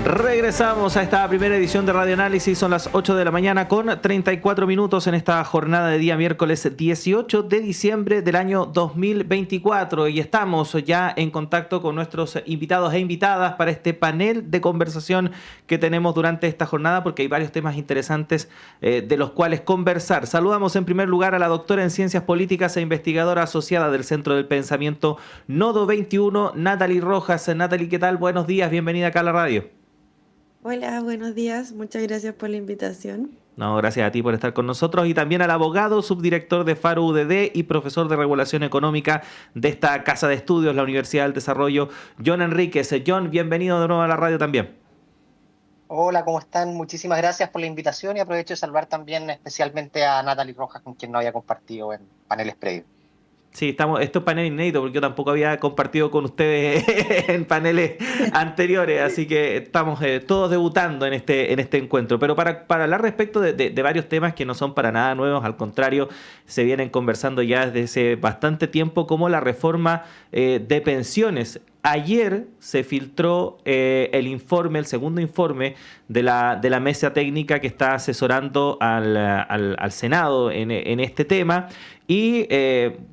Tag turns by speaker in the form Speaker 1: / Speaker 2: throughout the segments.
Speaker 1: Regresamos a esta primera edición de Radio Análisis. Son las 8 de la mañana con 34 minutos en esta jornada de día miércoles 18 de diciembre del año 2024. Y estamos ya en contacto con nuestros invitados e invitadas para este panel de conversación que tenemos durante esta jornada, porque hay varios temas interesantes de los cuales conversar. Saludamos en primer lugar a la doctora en Ciencias Políticas e investigadora asociada del Centro del Pensamiento Nodo 21, Natalie Rojas. Natalie, ¿qué tal? Buenos días, bienvenida acá a la radio.
Speaker 2: Hola, buenos días. Muchas gracias por la invitación.
Speaker 1: No, gracias a ti por estar con nosotros y también al abogado, subdirector de Faro UDD y profesor de regulación económica de esta Casa de Estudios, la Universidad del Desarrollo, John Enríquez. John, bienvenido de nuevo a la radio también.
Speaker 3: Hola, ¿cómo están? Muchísimas gracias por la invitación y aprovecho de saludar también especialmente a Natalie Rojas, con quien no había compartido en paneles previos.
Speaker 1: Sí, esto es panel inédito porque yo tampoco había compartido con ustedes en paneles anteriores, así que estamos todos debutando en este encuentro. Pero para hablar respecto de varios temas que no son para nada nuevos, al contrario, se vienen conversando ya desde hace bastante tiempo, como la reforma de pensiones. Ayer se filtró el segundo informe de la mesa técnica que está asesorando al Senado en este tema. Y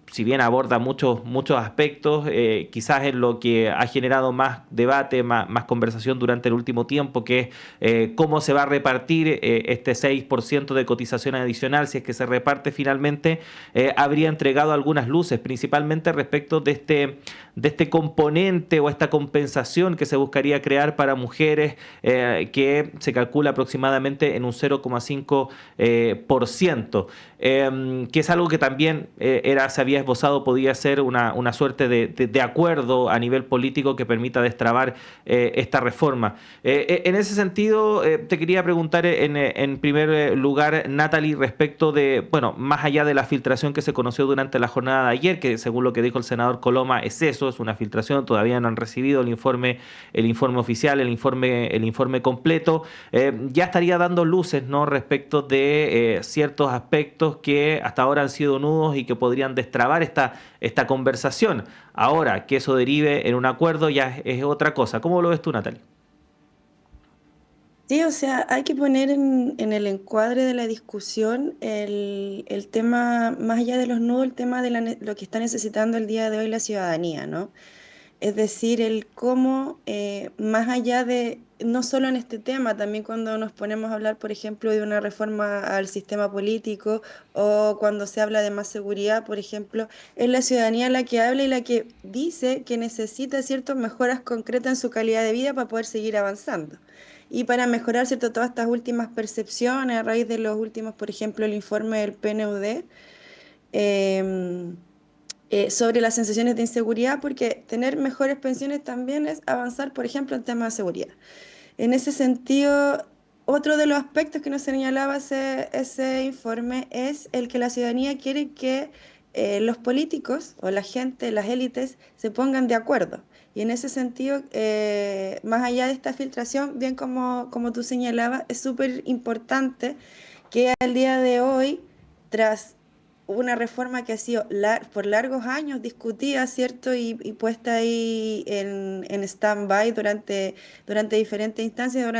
Speaker 1: si bien aborda muchos aspectos, quizás es lo que ha generado más debate, más conversación durante el último tiempo, que es cómo se va a repartir este 6% de cotización adicional, si es que se reparte finalmente, habría entregado algunas luces, principalmente respecto de este componente o esta compensación que se buscaría crear para mujeres, que se calcula aproximadamente en un 0,5%, que es algo que también se había esbozado, podía ser una suerte de acuerdo a nivel político que permita destrabar esta reforma. En ese sentido, te quería preguntar en primer lugar, Natalie, respecto de, más allá de la filtración que se conoció durante la jornada de ayer, que según lo que dijo el senador Coloma es eso, es una filtración, todavía no han recibido el informe oficial, el informe completo, ya estaría dando luces, ¿no?, respecto de ciertos aspectos que hasta ahora han sido nudos y que podrían destrabar esta conversación. Ahora, que eso derive en un acuerdo ya es otra cosa. ¿Cómo lo ves tú, Natalie?
Speaker 2: Sí, o sea, hay que poner en el encuadre de la discusión el tema, más allá de los nudos, el tema de lo que está necesitando el día de hoy la ciudadanía, ¿no? Es decir, el cómo, más allá de, no solo en este tema, también cuando nos ponemos a hablar, por ejemplo, de una reforma al sistema político o cuando se habla de más seguridad, por ejemplo, es la ciudadanía la que habla y la que dice que necesita ciertas mejoras concretas en su calidad de vida para poder seguir avanzando. Y para mejorar, ¿cierto?, todas estas últimas percepciones a raíz de los últimos, por ejemplo, el informe del PNUD, sobre las sensaciones de inseguridad, porque tener mejores pensiones también es avanzar, por ejemplo, en temas de seguridad. En ese sentido, otro de los aspectos que nos señalaba ese informe es el que la ciudadanía quiere que los políticos o la gente, las élites, se pongan de acuerdo. Y en ese sentido, más allá de esta filtración, bien como tú señalabas, es súper importante que al día de hoy, tras una reforma que ha sido por largos años discutida, ¿cierto? Y puesta ahí en stand-by durante diferentes instancias,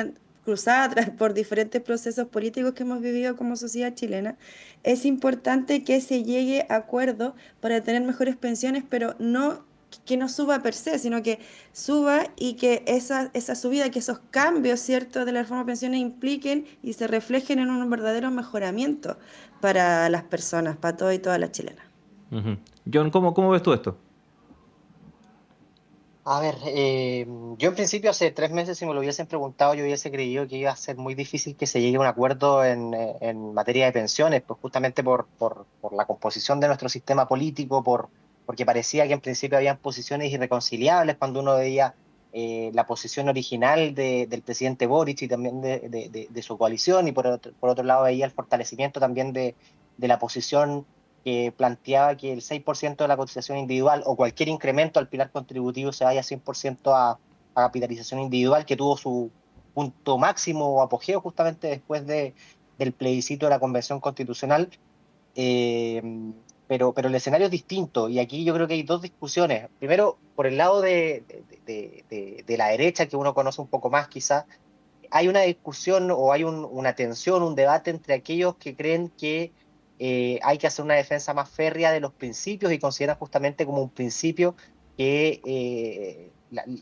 Speaker 2: cruzada por diferentes procesos políticos que hemos vivido como sociedad chilena, es importante que se llegue a acuerdo para tener mejores pensiones, pero no que no suba per se, sino que suba y que esa subida, que esos cambios, ¿cierto?, de la reforma de pensiones impliquen y se reflejen en un verdadero mejoramiento para las personas, para todo y todas las chilenas.
Speaker 1: Uh-huh. John, ¿cómo ves tú esto?
Speaker 3: A ver, yo en principio hace 3 meses, si me lo hubiesen preguntado, yo hubiese creído que iba a ser muy difícil que se llegue a un acuerdo en materia de pensiones, pues justamente por la composición de nuestro sistema político, porque parecía que en principio habían posiciones irreconciliables cuando uno veía la posición original del presidente Boric y también de su coalición, y por otro lado veía el fortalecimiento también de la posición que planteaba que el 6% de la cotización individual o cualquier incremento al pilar contributivo se vaya 100% a capitalización individual, que tuvo su punto máximo o apogeo justamente después del plebiscito de la Convención Constitucional. Eh, pero el escenario es distinto, y aquí yo creo que hay dos discusiones. Primero, por el lado de la derecha, que uno conoce un poco más quizás, hay una discusión o hay una tensión, un debate entre aquellos que creen que hay que hacer una defensa más férrea de los principios y consideran justamente como un principio que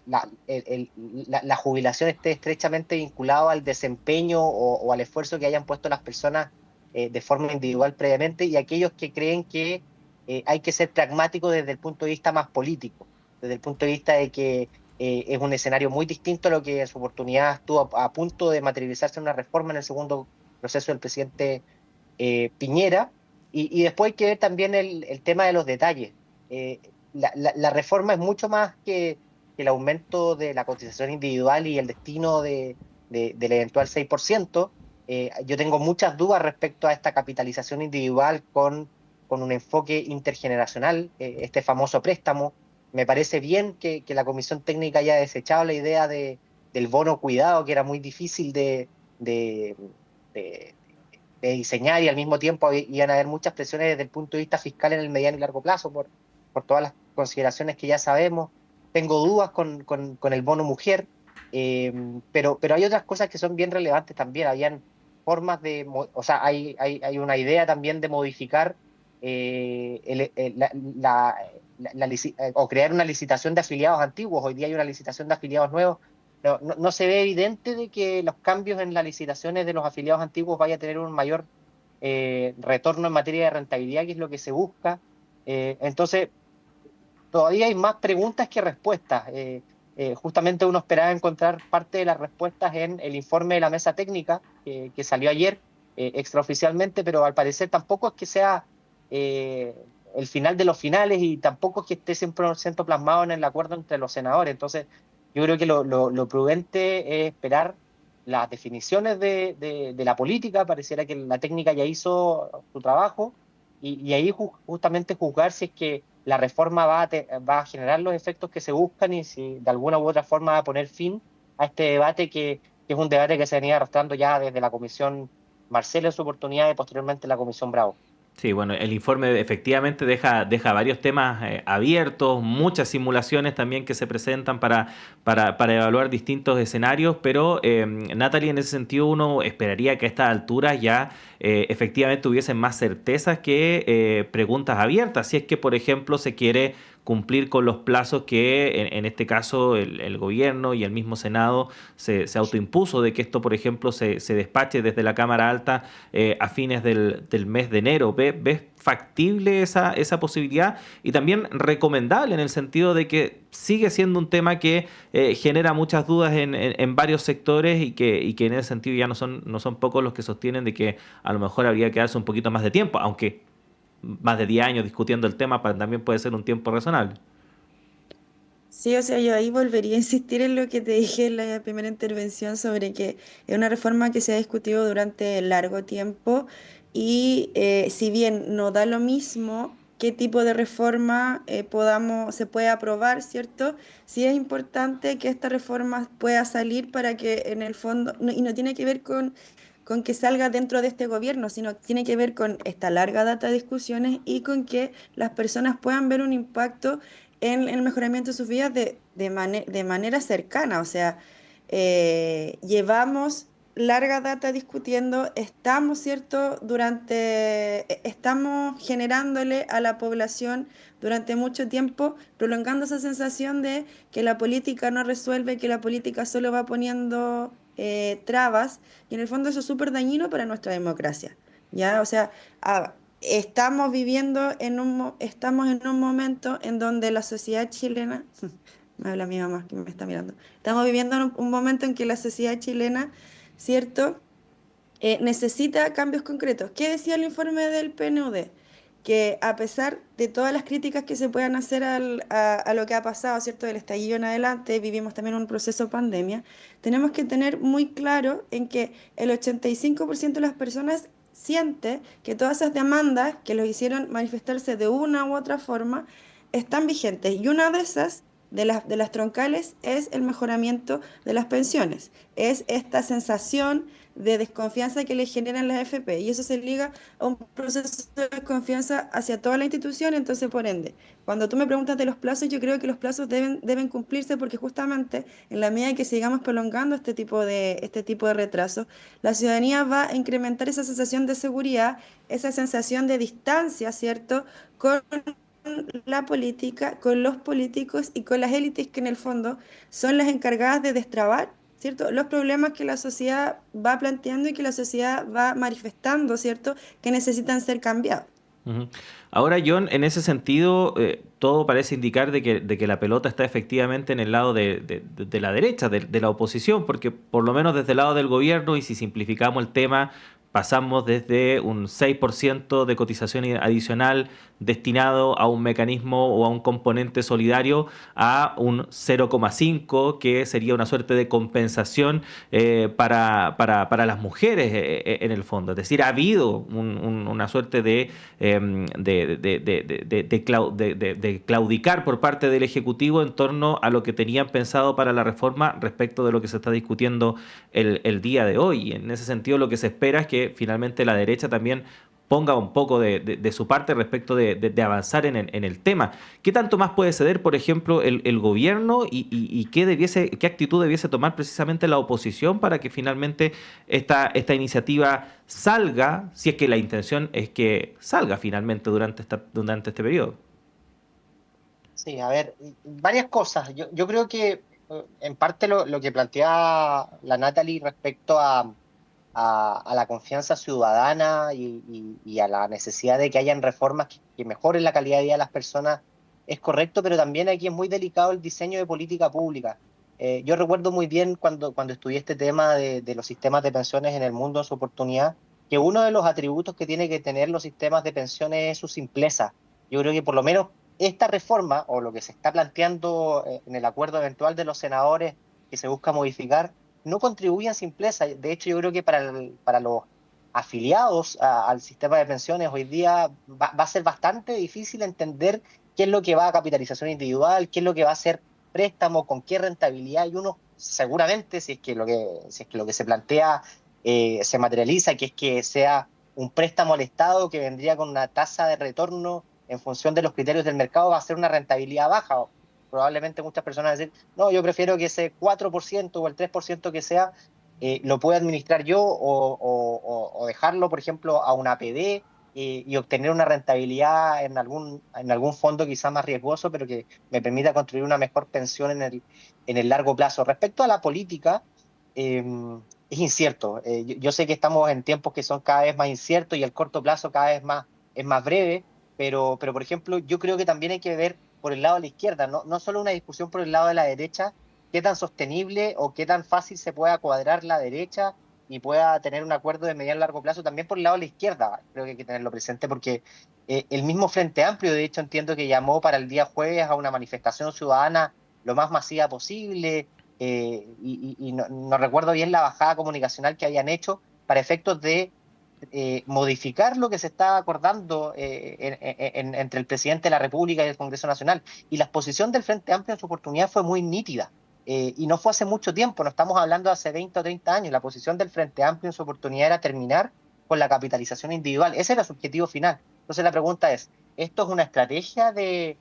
Speaker 3: la jubilación esté estrechamente vinculado al desempeño o al esfuerzo que hayan puesto las personas de forma individual previamente, y aquellos que creen que hay que ser pragmático desde el punto de vista más político, desde el punto de vista de que es un escenario muy distinto a lo que en su oportunidad estuvo a punto de materializarse en una reforma en el segundo proceso del presidente Piñera, y después hay que ver también el tema de los detalles. La reforma es mucho más que el aumento de la cotización individual y el destino del eventual 6%. Yo tengo muchas dudas respecto a esta capitalización individual con un enfoque intergeneracional, este famoso préstamo. Me parece bien que la Comisión Técnica haya desechado la idea del bono cuidado, que era muy difícil de, de diseñar, y al mismo tiempo iban a haber muchas presiones desde el punto de vista fiscal en el mediano y largo plazo por todas las consideraciones que ya sabemos. Tengo dudas con el bono mujer, pero hay otras cosas que son bien relevantes también. Habían formas o sea, hay una idea también de modificar o crear una licitación de afiliados antiguos. Hoy día hay una licitación de afiliados nuevos. No se ve evidente de que los cambios en las licitaciones de los afiliados antiguos vaya a tener un mayor retorno en materia de rentabilidad, que es lo que se busca. Entonces, todavía hay más preguntas que respuestas. Justamente uno esperaba encontrar parte de las respuestas en el informe de la mesa técnica que salió ayer extraoficialmente, pero al parecer tampoco es que sea el final de los finales, y tampoco es que esté 100% plasmado en el acuerdo entre los senadores. Entonces, yo creo que lo prudente es esperar las definiciones de la política. Pareciera que la técnica ya hizo su trabajo, y ahí justamente juzgar si es que la reforma va a generar los efectos que se buscan, y si de alguna u otra forma va a poner fin a este debate que es un debate que se venía arrastrando ya desde la Comisión Marcelo en su oportunidad y posteriormente la Comisión Bravo.
Speaker 1: Sí, bueno, el informe efectivamente deja varios temas abiertos, muchas simulaciones también que se presentan para evaluar distintos escenarios, pero Natalie, en ese sentido uno esperaría que a estas alturas ya efectivamente hubiesen más certezas que preguntas abiertas. Si es que, por ejemplo, se quiere cumplir con los plazos que en este caso el gobierno y el mismo Senado se autoimpuso, de que esto, por ejemplo, se despache desde la Cámara Alta a fines del mes de enero. ¿Ves factible esa posibilidad? Y también recomendable en el sentido de que sigue siendo un tema que genera muchas dudas en varios sectores, y que en ese sentido ya no son pocos los que sostienen de que a lo mejor habría que darse un poquito más de tiempo, aunque más de 10 años discutiendo el tema también puede ser un tiempo razonable.
Speaker 2: Sí, o sea, yo ahí volvería a insistir en lo que te dije en la primera intervención sobre que es una reforma que se ha discutido durante largo tiempo, y si bien no da lo mismo qué tipo de reforma se puede aprobar, ¿cierto? Sí es importante que esta reforma pueda salir para que en el fondo, y no tiene que ver con que salga dentro de este gobierno, sino tiene que ver con esta larga data de discusiones y con que las personas puedan ver un impacto en el mejoramiento de sus vidas de manera cercana. O sea, llevamos larga data discutiendo, estamos, ¿cierto? Estamos generándole a la población durante mucho tiempo, prolongando esa sensación de que la política no resuelve, que la política solo va poniendo trabas, y en el fondo eso es súper dañino para nuestra democracia, ¿ya? O sea, estamos en un momento en donde la sociedad chilena, me habla mi mamá que me está mirando, estamos viviendo en un momento en que la sociedad chilena, ¿cierto? Necesita cambios concretos. ¿Qué decía el informe del PNUD? Que a pesar de todas las críticas que se puedan hacer a lo que ha pasado, ¿cierto? Del estallido en adelante, vivimos también un proceso pandemia, tenemos que tener muy claro en que el 85% de las personas siente que todas esas demandas que los hicieron manifestarse de una u otra forma están vigentes. Y una de esas de las troncales es el mejoramiento de las pensiones, es esta sensación de desconfianza que le generan las AFP y eso se liga a un proceso de desconfianza hacia toda la institución, entonces por ende, cuando tú me preguntas de los plazos, yo creo que los plazos deben cumplirse porque justamente en la medida que sigamos prolongando este tipo de retrasos, la ciudadanía va a incrementar esa sensación de seguridad, esa sensación de distancia, ¿cierto? Con la política, con los políticos y con las élites que en el fondo son las encargadas de destrabar, ¿cierto? Los problemas que la sociedad va planteando y que la sociedad va manifestando, ¿cierto? Que necesitan ser cambiados.
Speaker 1: Ujú. Ahora, John, en ese sentido, todo parece indicar de que la pelota está efectivamente en el lado de la derecha, de la oposición, porque por lo menos desde el lado del gobierno, y si simplificamos el tema, pasamos desde un 6% de cotización adicional destinado a un mecanismo o a un componente solidario a un 0,5, que sería una suerte de compensación para las mujeres en el fondo. Es decir, ha habido una suerte de claudicar por parte del Ejecutivo en torno a lo que tenían pensado para la reforma respecto de lo que se está discutiendo el día de hoy. Y en ese sentido, lo que se espera es que finalmente la derecha también ponga un poco de su parte respecto de avanzar en el tema. ¿Qué tanto más puede ceder, por ejemplo, el gobierno y qué actitud debiese tomar precisamente la oposición para que finalmente esta iniciativa salga, si es que la intención es que salga finalmente durante este periodo?
Speaker 3: Sí, a ver, varias cosas. Yo creo que en parte lo que plantea la Natalie respecto a la confianza ciudadana y a la necesidad de que hayan reformas que mejoren la calidad de vida de las personas es correcto, pero también aquí es muy delicado el diseño de política pública. Yo recuerdo muy bien cuando estudié este tema de los sistemas de pensiones en el mundo en su oportunidad, que uno de los atributos que tiene que tener los sistemas de pensiones es su simpleza. Yo creo que por lo menos esta reforma o lo que se está planteando en el acuerdo eventual de los senadores que se busca modificar no contribuye a simpleza. De hecho, yo creo que para los afiliados al sistema de pensiones hoy día va a ser bastante difícil entender qué es lo que va a capitalización individual, qué es lo que va a ser préstamo, con qué rentabilidad, y uno seguramente, si es que lo que se plantea se materializa, que es que sea un préstamo al Estado que vendría con una tasa de retorno en función de los criterios del mercado, va a ser una rentabilidad baja. Probablemente muchas personas van a decir, no, yo prefiero que ese 4% o el 3% que sea, lo pueda administrar yo o dejarlo, por ejemplo, a una APB y obtener una rentabilidad en algún fondo quizá más riesgoso, pero que me permita construir una mejor pensión en el largo plazo. Respecto a la política, eh, es incierto. Yo sé que estamos en tiempos que son cada vez más inciertos y el corto plazo cada vez más, es más breve, pero por ejemplo, yo creo que también hay que ver por el lado de la izquierda, no solo una discusión por el lado de la derecha, qué tan sostenible o qué tan fácil se pueda cuadrar la derecha y pueda tener un acuerdo de mediano y largo plazo también por el lado de la izquierda. Creo que hay que tenerlo presente porque el mismo Frente Amplio, de hecho, entiendo que llamó para el día jueves a una manifestación ciudadana lo más masiva posible, y no recuerdo bien la bajada comunicacional que habían hecho para efectos de modificar lo que se está acordando entre el presidente de la República y el Congreso Nacional. Y la exposición del Frente Amplio en su oportunidad fue muy nítida. Y no fue hace mucho tiempo, no estamos hablando de hace 20 o 30 años. La posición del Frente Amplio en su oportunidad era terminar con la capitalización individual. Ese era su objetivo final. Entonces la pregunta es, ¿esto es una estrategia de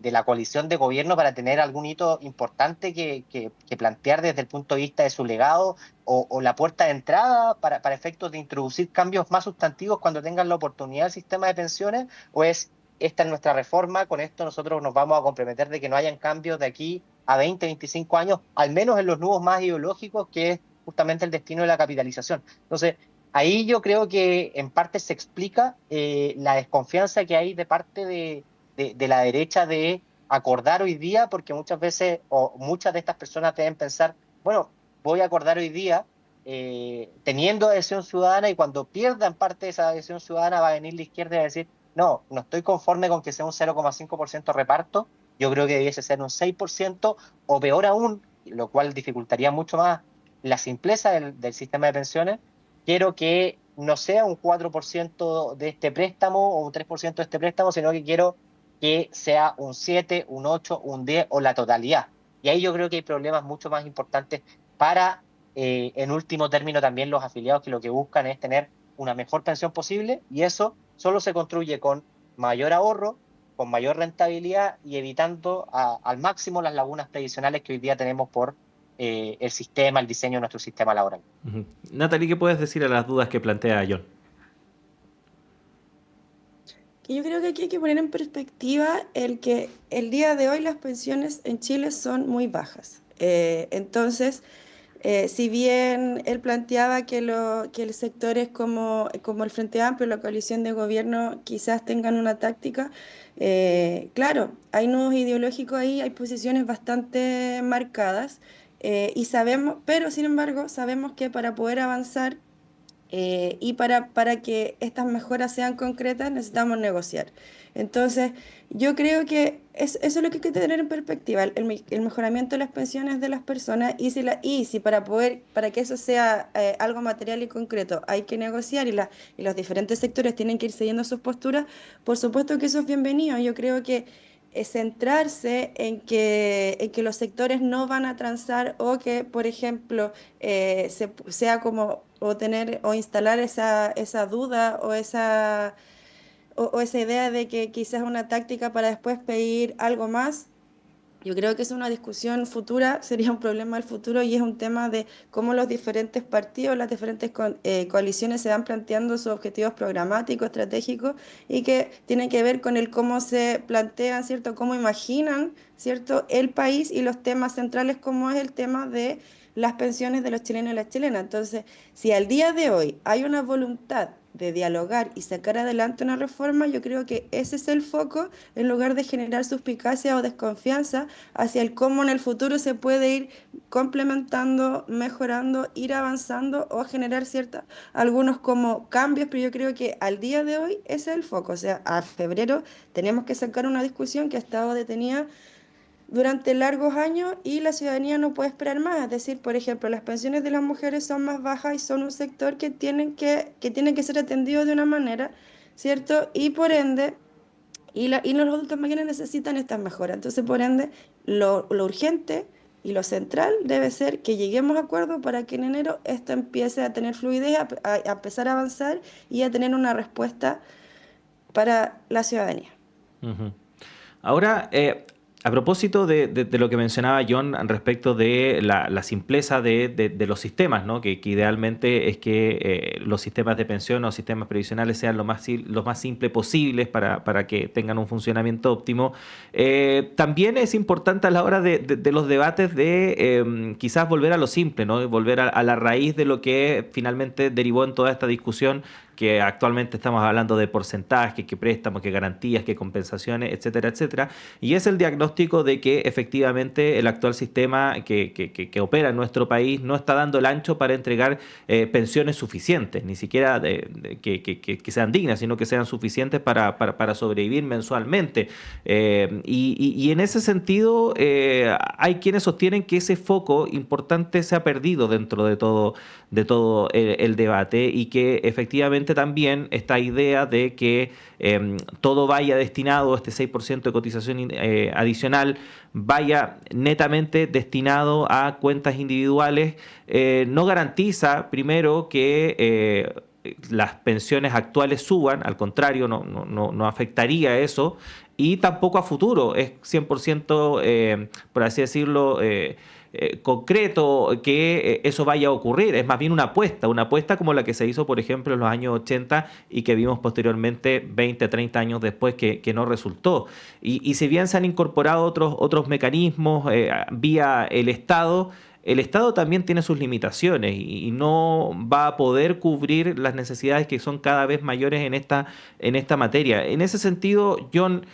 Speaker 3: la coalición de gobierno para tener algún hito importante que plantear desde el punto de vista de su legado o la puerta de entrada para efectos de introducir cambios más sustantivos cuando tengan la oportunidad del sistema de pensiones? ¿O es esta es nuestra reforma, con esto nosotros nos vamos a comprometer de que no hayan cambios de aquí a 20, 25 años, al menos en los nudos más ideológicos, que es justamente el destino de la capitalización? Entonces, ahí yo creo que en parte se explica la desconfianza que hay de parte de la derecha de acordar hoy día, porque muchas veces o muchas de estas personas deben pensar, bueno, voy a acordar hoy día teniendo adhesión ciudadana, y cuando pierdan parte de esa adhesión ciudadana va a venir la izquierda y va a decir, no estoy conforme con que sea un 0,5% reparto, yo creo que debiese ser un 6% o peor aún, lo cual dificultaría mucho más la simpleza del sistema de pensiones. Quiero que no sea un 4% de este préstamo o un 3% de este préstamo, sino que quiero que sea un 7, un 8, un 10 o la totalidad. Y ahí yo creo que hay problemas mucho más importantes para, en último término, también los afiliados, que lo que buscan es tener una mejor pensión posible, y eso solo se construye con mayor ahorro, con mayor rentabilidad y evitando al máximo las lagunas previsionales que hoy día tenemos por el sistema, el diseño de nuestro sistema laboral.
Speaker 1: Natalie, ¿qué puedes decir a las dudas que plantea John?
Speaker 2: Que yo creo que aquí hay que poner en perspectiva el que el día de hoy las pensiones en Chile son muy bajas. Entonces, si bien él planteaba que los sectores como el Frente Amplio, la coalición de gobierno, quizás tengan una táctica, claro, hay nudos ideológicos ahí, hay posiciones bastante marcadas, y sabemos, pero sin embargo, sabemos que para poder avanzar y para que estas mejoras sean concretas necesitamos negociar. Entonces, yo creo que eso es lo que hay que tener en perspectiva, el mejoramiento de las pensiones de las personas y si para que eso sea algo material y concreto hay que negociar y los diferentes sectores tienen que ir siguiendo sus posturas, por supuesto que eso es bienvenido. Yo creo que centrarse en que los sectores no van a transar o que, por ejemplo, sea como o tener o instalar esa duda o esa idea de que quizás una táctica para después pedir algo más. Yo creo que es una discusión futura, sería un problema del futuro y es un tema de cómo los diferentes partidos, las diferentes coaliciones se van planteando sus objetivos programáticos, estratégicos y que tienen que ver con el cómo se plantean, ¿cierto? Cómo imaginan, ¿cierto? El país y los temas centrales como es el tema de las pensiones de los chilenos y las chilenas. Entonces, si al día de hoy hay una voluntad de dialogar y sacar adelante una reforma, yo creo que ese es el foco en lugar de generar suspicacia o desconfianza hacia el cómo en el futuro se puede ir complementando, mejorando, ir avanzando o generar algunos como cambios, pero yo creo que al día de hoy ese es el foco. O sea, a febrero tenemos que sacar una discusión que ha estado detenida durante largos años y la ciudadanía no puede esperar más. Es decir, por ejemplo, las pensiones de las mujeres son más bajas y son un sector que tienen que ser atendido de una manera, ¿cierto? Y por ende, y los adultos mayores necesitan estas mejoras. Entonces, por ende, lo urgente y lo central debe ser que lleguemos a acuerdo para que en enero esto empiece a tener fluidez, a empezar a avanzar y a tener una respuesta para la ciudadanía.
Speaker 1: Uh-huh. Ahora, a propósito de lo que mencionaba John respecto de la simpleza de los sistemas, ¿no? Que idealmente es que los sistemas de pensión o sistemas previsionales sean lo más simple posibles para que tengan un funcionamiento óptimo. También es importante a la hora de los debates de quizás volver a lo simple, ¿no? Volver a la raíz de lo que finalmente derivó en toda esta discusión, que actualmente estamos hablando de porcentajes, que préstamos, que garantías, que compensaciones, etcétera, etcétera. Y es el diagnóstico de que efectivamente el actual sistema que opera en nuestro país no está dando el ancho para entregar pensiones suficientes, ni siquiera que sean dignas, sino que sean suficientes para sobrevivir mensualmente. Y en ese sentido hay quienes sostienen que ese foco importante se ha perdido dentro de todo el debate y que efectivamente también esta idea de que todo vaya destinado, este 6% de cotización adicional, vaya netamente destinado a cuentas individuales, no garantiza, primero, que las pensiones actuales suban, al contrario, no afectaría eso, y tampoco a futuro, es 100%, por así decirlo, concreto que eso vaya a ocurrir. Es más bien una apuesta como la que se hizo, por ejemplo, en los años 80 y que vimos posteriormente 20, 30 años después que no resultó. Y si bien se han incorporado otros mecanismos vía el Estado también tiene sus limitaciones y no va a poder cubrir las necesidades que son cada vez mayores en esta materia. En ese sentido, John,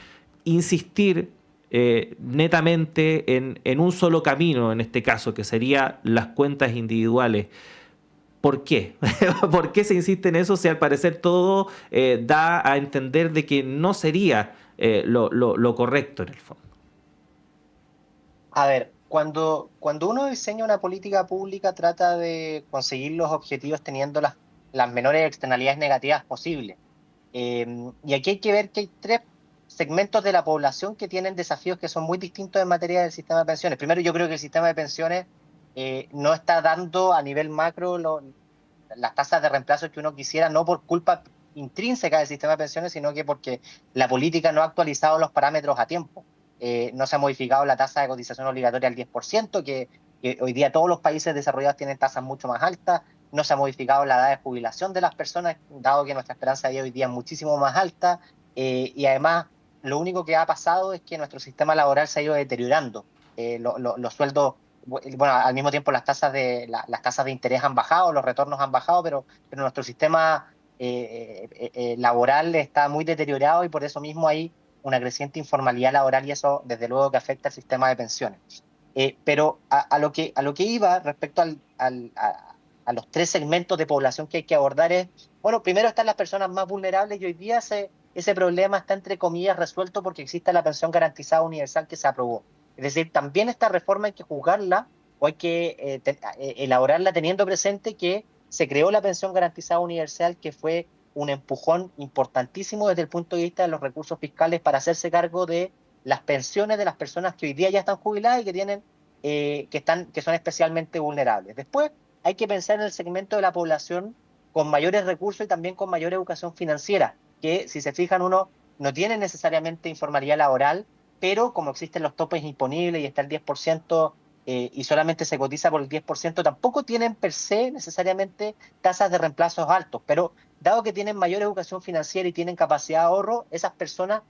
Speaker 1: insistir netamente en un solo camino, en este caso, que sería las cuentas individuales. ¿Por qué? ¿Por qué se insiste en eso si al parecer todo da a entender de que no sería lo correcto en el fondo?
Speaker 3: A ver, cuando uno diseña una política pública trata de conseguir los objetivos teniendo las menores externalidades negativas posibles. Y aquí hay que ver que hay segmentos de la población que tienen desafíos que son muy distintos en materia del sistema de pensiones. Primero, yo creo que el sistema de pensiones no está dando a nivel macro las tasas de reemplazo que uno quisiera, no por culpa intrínseca del sistema de pensiones, sino que porque la política no ha actualizado los parámetros a tiempo. No se ha modificado la tasa de cotización obligatoria al 10%, que hoy día todos los países desarrollados tienen tasas mucho más altas. No se ha modificado la edad de jubilación de las personas, dado que nuestra esperanza de vida hoy día es muchísimo más alta. Y además, lo único que ha pasado es que nuestro sistema laboral se ha ido deteriorando. Los sueldos, bueno, al mismo tiempo las tasas de interés han bajado, los retornos han bajado, pero nuestro sistema laboral está muy deteriorado y por eso mismo hay una creciente informalidad laboral y eso desde luego que afecta al sistema de pensiones. Pero a lo que iba respecto a los tres segmentos de población que hay que abordar es, bueno, primero están las personas más vulnerables y hoy día ese problema está entre comillas resuelto porque existe la pensión garantizada universal que se aprobó. Es decir, también esta reforma hay que juzgarla o hay que elaborarla teniendo presente que se creó la pensión garantizada universal, que fue un empujón importantísimo desde el punto de vista de los recursos fiscales para hacerse cargo de las pensiones de las personas que hoy día ya están jubiladas y que son especialmente vulnerables. Después hay que pensar en el segmento de la población con mayores recursos y también con mayor educación financiera, que si se fijan uno no tiene necesariamente informalidad laboral, pero como existen los topes imponibles y está el 10% y solamente se cotiza por el 10%, tampoco tienen per se necesariamente tasas de reemplazos altos, pero dado que tienen mayor educación financiera y tienen capacidad de ahorro, esas personas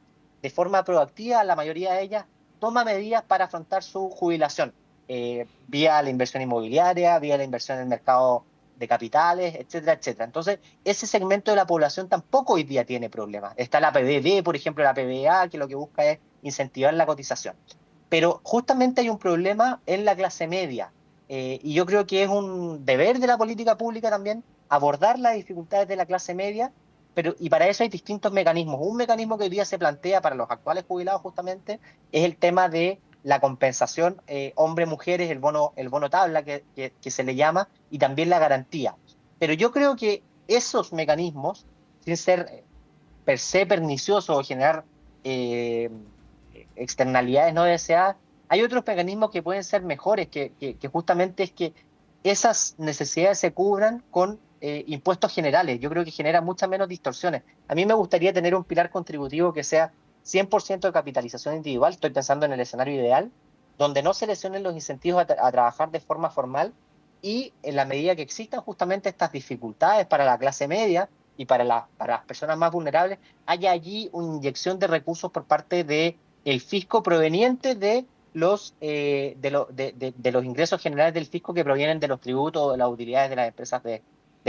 Speaker 3: de forma proactiva, la mayoría de ellas, toma medidas para afrontar su jubilación, vía la inversión inmobiliaria, vía la inversión en el mercado de capitales, etcétera, etcétera. Entonces, ese segmento de la población tampoco hoy día tiene problemas. Está la PBB, por ejemplo, la PBA, que lo que busca es incentivar la cotización. Pero justamente hay un problema en la clase media, y yo creo que es un deber de la política pública también abordar las dificultades de la clase media, y para eso hay distintos mecanismos. Un mecanismo que hoy día se plantea para los actuales jubilados justamente es el tema de la compensación hombre-mujeres, el bono tabla que se le llama, y también la garantía. Pero yo creo que esos mecanismos, sin ser per se perniciosos o generar eh, externalidades no deseadas, hay otros mecanismos que pueden ser mejores, que justamente es que esas necesidades se cubran con impuestos generales. Yo creo que genera muchas menos distorsiones. A mí me gustaría tener un pilar contributivo que sea 100% de capitalización individual, estoy pensando en el escenario ideal, donde no se lesionen los incentivos a trabajar de forma formal y en la medida que existan justamente estas dificultades para la clase media y para las personas más vulnerables, haya allí una inyección de recursos por parte del fisco proveniente de los ingresos generales del fisco que provienen de los tributos o de las utilidades de las empresas del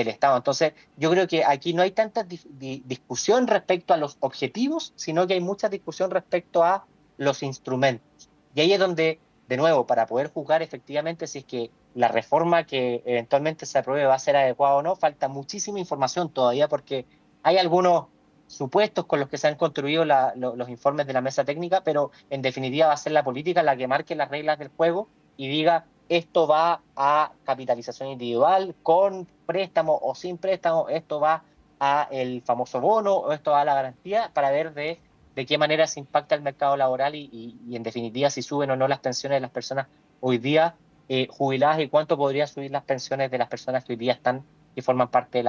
Speaker 3: Estado. Entonces, yo creo que aquí no hay tanta discusión respecto a los objetivos, sino que hay mucha discusión respecto a los instrumentos. Y ahí es donde, de nuevo, para poder juzgar efectivamente si es que la reforma que eventualmente se apruebe va a ser adecuada o no, falta muchísima información todavía porque hay algunos supuestos con los que se han construido los informes de la mesa técnica, pero en definitiva va a ser la política la que marque las reglas del juego y diga esto va a capitalización individual, con préstamo o sin préstamo, esto va a el famoso bono o esto va a la garantía, para ver de qué manera se impacta el mercado laboral y en definitiva si suben o no las pensiones de las personas hoy día jubiladas y cuánto podría subir las pensiones de las personas que hoy día que forman parte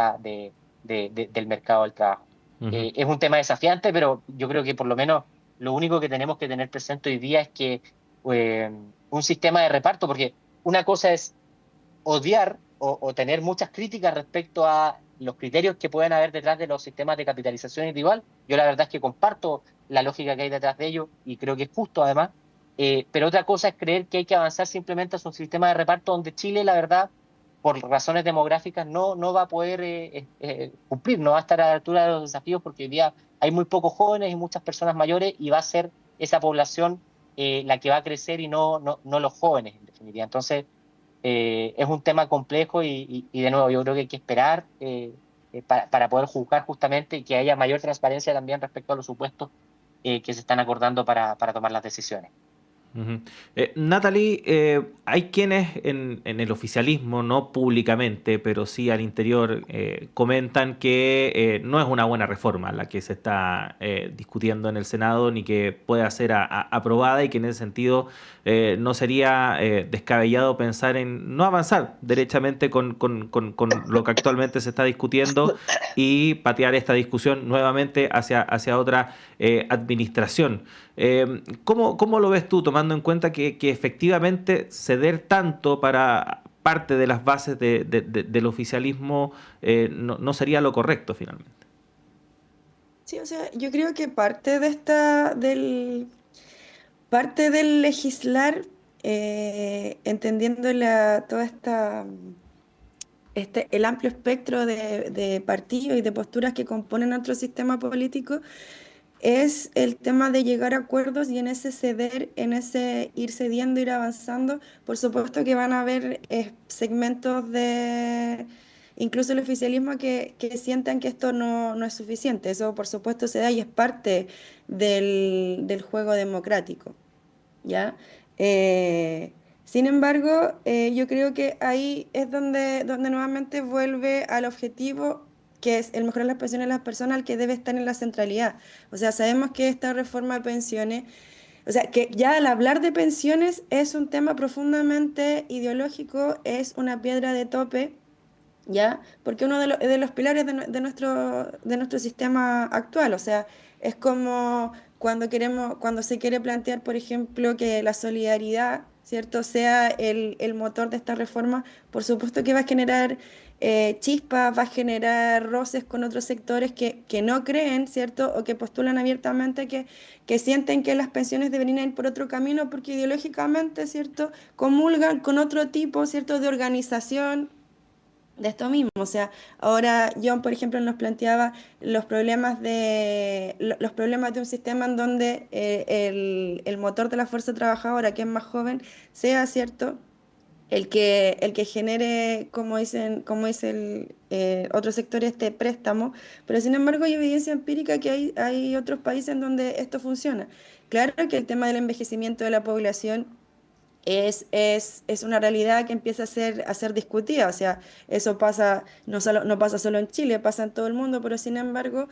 Speaker 3: del mercado del trabajo. Es un tema desafiante, pero yo creo que por lo menos lo único que tenemos que tener presente hoy día es que un sistema de reparto, porque una cosa es odiar o tener muchas críticas respecto a los criterios que pueden haber detrás de los sistemas de capitalización individual. Yo la verdad es que comparto la lógica que hay detrás de ello y creo que es justo además, pero otra cosa es creer que hay que avanzar simplemente hacia un sistema de reparto donde Chile, la verdad, por razones demográficas no va a poder cumplir, no va a estar a la altura de los desafíos porque hoy día hay muy pocos jóvenes y muchas personas mayores y va a ser esa población la que va a crecer y no los jóvenes, en definitiva. Entonces, es un tema complejo y de nuevo yo creo que hay que esperar para poder juzgar justamente y que haya mayor transparencia también respecto a los supuestos que se están acordando para tomar las decisiones.
Speaker 1: Ujú. Natalie, hay quienes en el oficialismo, no públicamente, pero sí al interior, comentan que no es una buena reforma la que se está discutiendo en el Senado, ni que pueda ser aprobada, y que en ese sentido no sería descabellado pensar en no avanzar derechamente con lo que actualmente se está discutiendo y patear esta discusión nuevamente hacia otra administración. ¿Cómo lo ves tú, tomando en cuenta que efectivamente ceder tanto para parte de las bases del oficialismo no sería lo correcto finalmente?
Speaker 2: Sí, o sea, yo creo que parte del legislar, entendiendo toda el amplio espectro de partidos y de posturas que componen nuestro sistema político, es el tema de llegar a acuerdos, y en ese ceder, en ese ir cediendo, ir avanzando. Por supuesto que van a haber segmentos incluso el oficialismo, que sientan que esto no es suficiente. Eso por supuesto se da y es parte del juego democrático, ¿ya? Eh, Sin embargo, yo creo que ahí es donde nuevamente vuelve al objetivo, que es el mejorar las pensiones de las personas, al que debe estar en la centralidad. O sea, sabemos que esta reforma de pensiones, o sea, que ya al hablar de pensiones es un tema profundamente ideológico, es una piedra de tope, ¿ya? Porque uno de los pilares de nuestro sistema actual. O sea, es como cuando se quiere plantear, por ejemplo, que la solidaridad, ¿cierto?, sea el motor de esta reforma. Por supuesto que va a generar chispas, va a generar roces con otros sectores que no creen, ¿cierto?, o que postulan abiertamente, que sienten que las pensiones deberían ir por otro camino, porque ideológicamente, ¿cierto?, comulgan con otro tipo, ¿cierto?, de organización de esto mismo. O sea, ahora John, por ejemplo, nos planteaba los problemas de un sistema en donde el motor de la fuerza trabajadora, que es más joven, sea, ¿cierto?, el que genere, como dice otro sector, este préstamo. Pero sin embargo hay evidencia empírica que hay otros países en donde esto funciona. Claro que el tema del envejecimiento de la población es una realidad que empieza a ser discutida. O sea, eso pasa, no pasa solo en Chile, pasa en todo el mundo, pero sin embargo,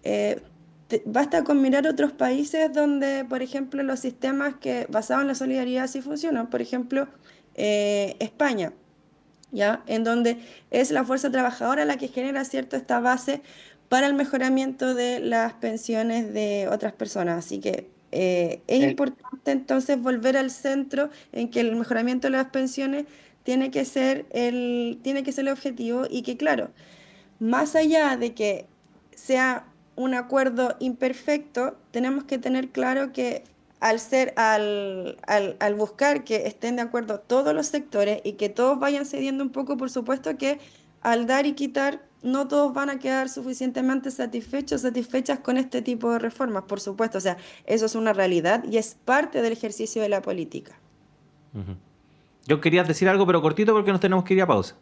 Speaker 2: eh, basta con mirar otros países donde, por ejemplo, los sistemas basados en la solidaridad sí funcionan. Por ejemplo, España, ¿ya? En donde es la fuerza trabajadora la que genera, ¿cierto?, esta base para el mejoramiento de las pensiones de otras personas. Así que es
Speaker 3: El,
Speaker 2: importante entonces volver al centro, en que el mejoramiento de las pensiones tiene que ser el objetivo, y que, claro, más allá de que sea un acuerdo imperfecto, tenemos que tener claro que al buscar que estén de acuerdo todos los sectores y que todos vayan cediendo un poco, por supuesto que al dar y quitar, no todos van a quedar suficientemente satisfechas con este tipo de reformas, por supuesto. O sea, eso es una realidad y es parte del ejercicio de la política.
Speaker 1: Ujú. Yo quería decir algo, pero cortito porque nos tenemos que ir a pausa.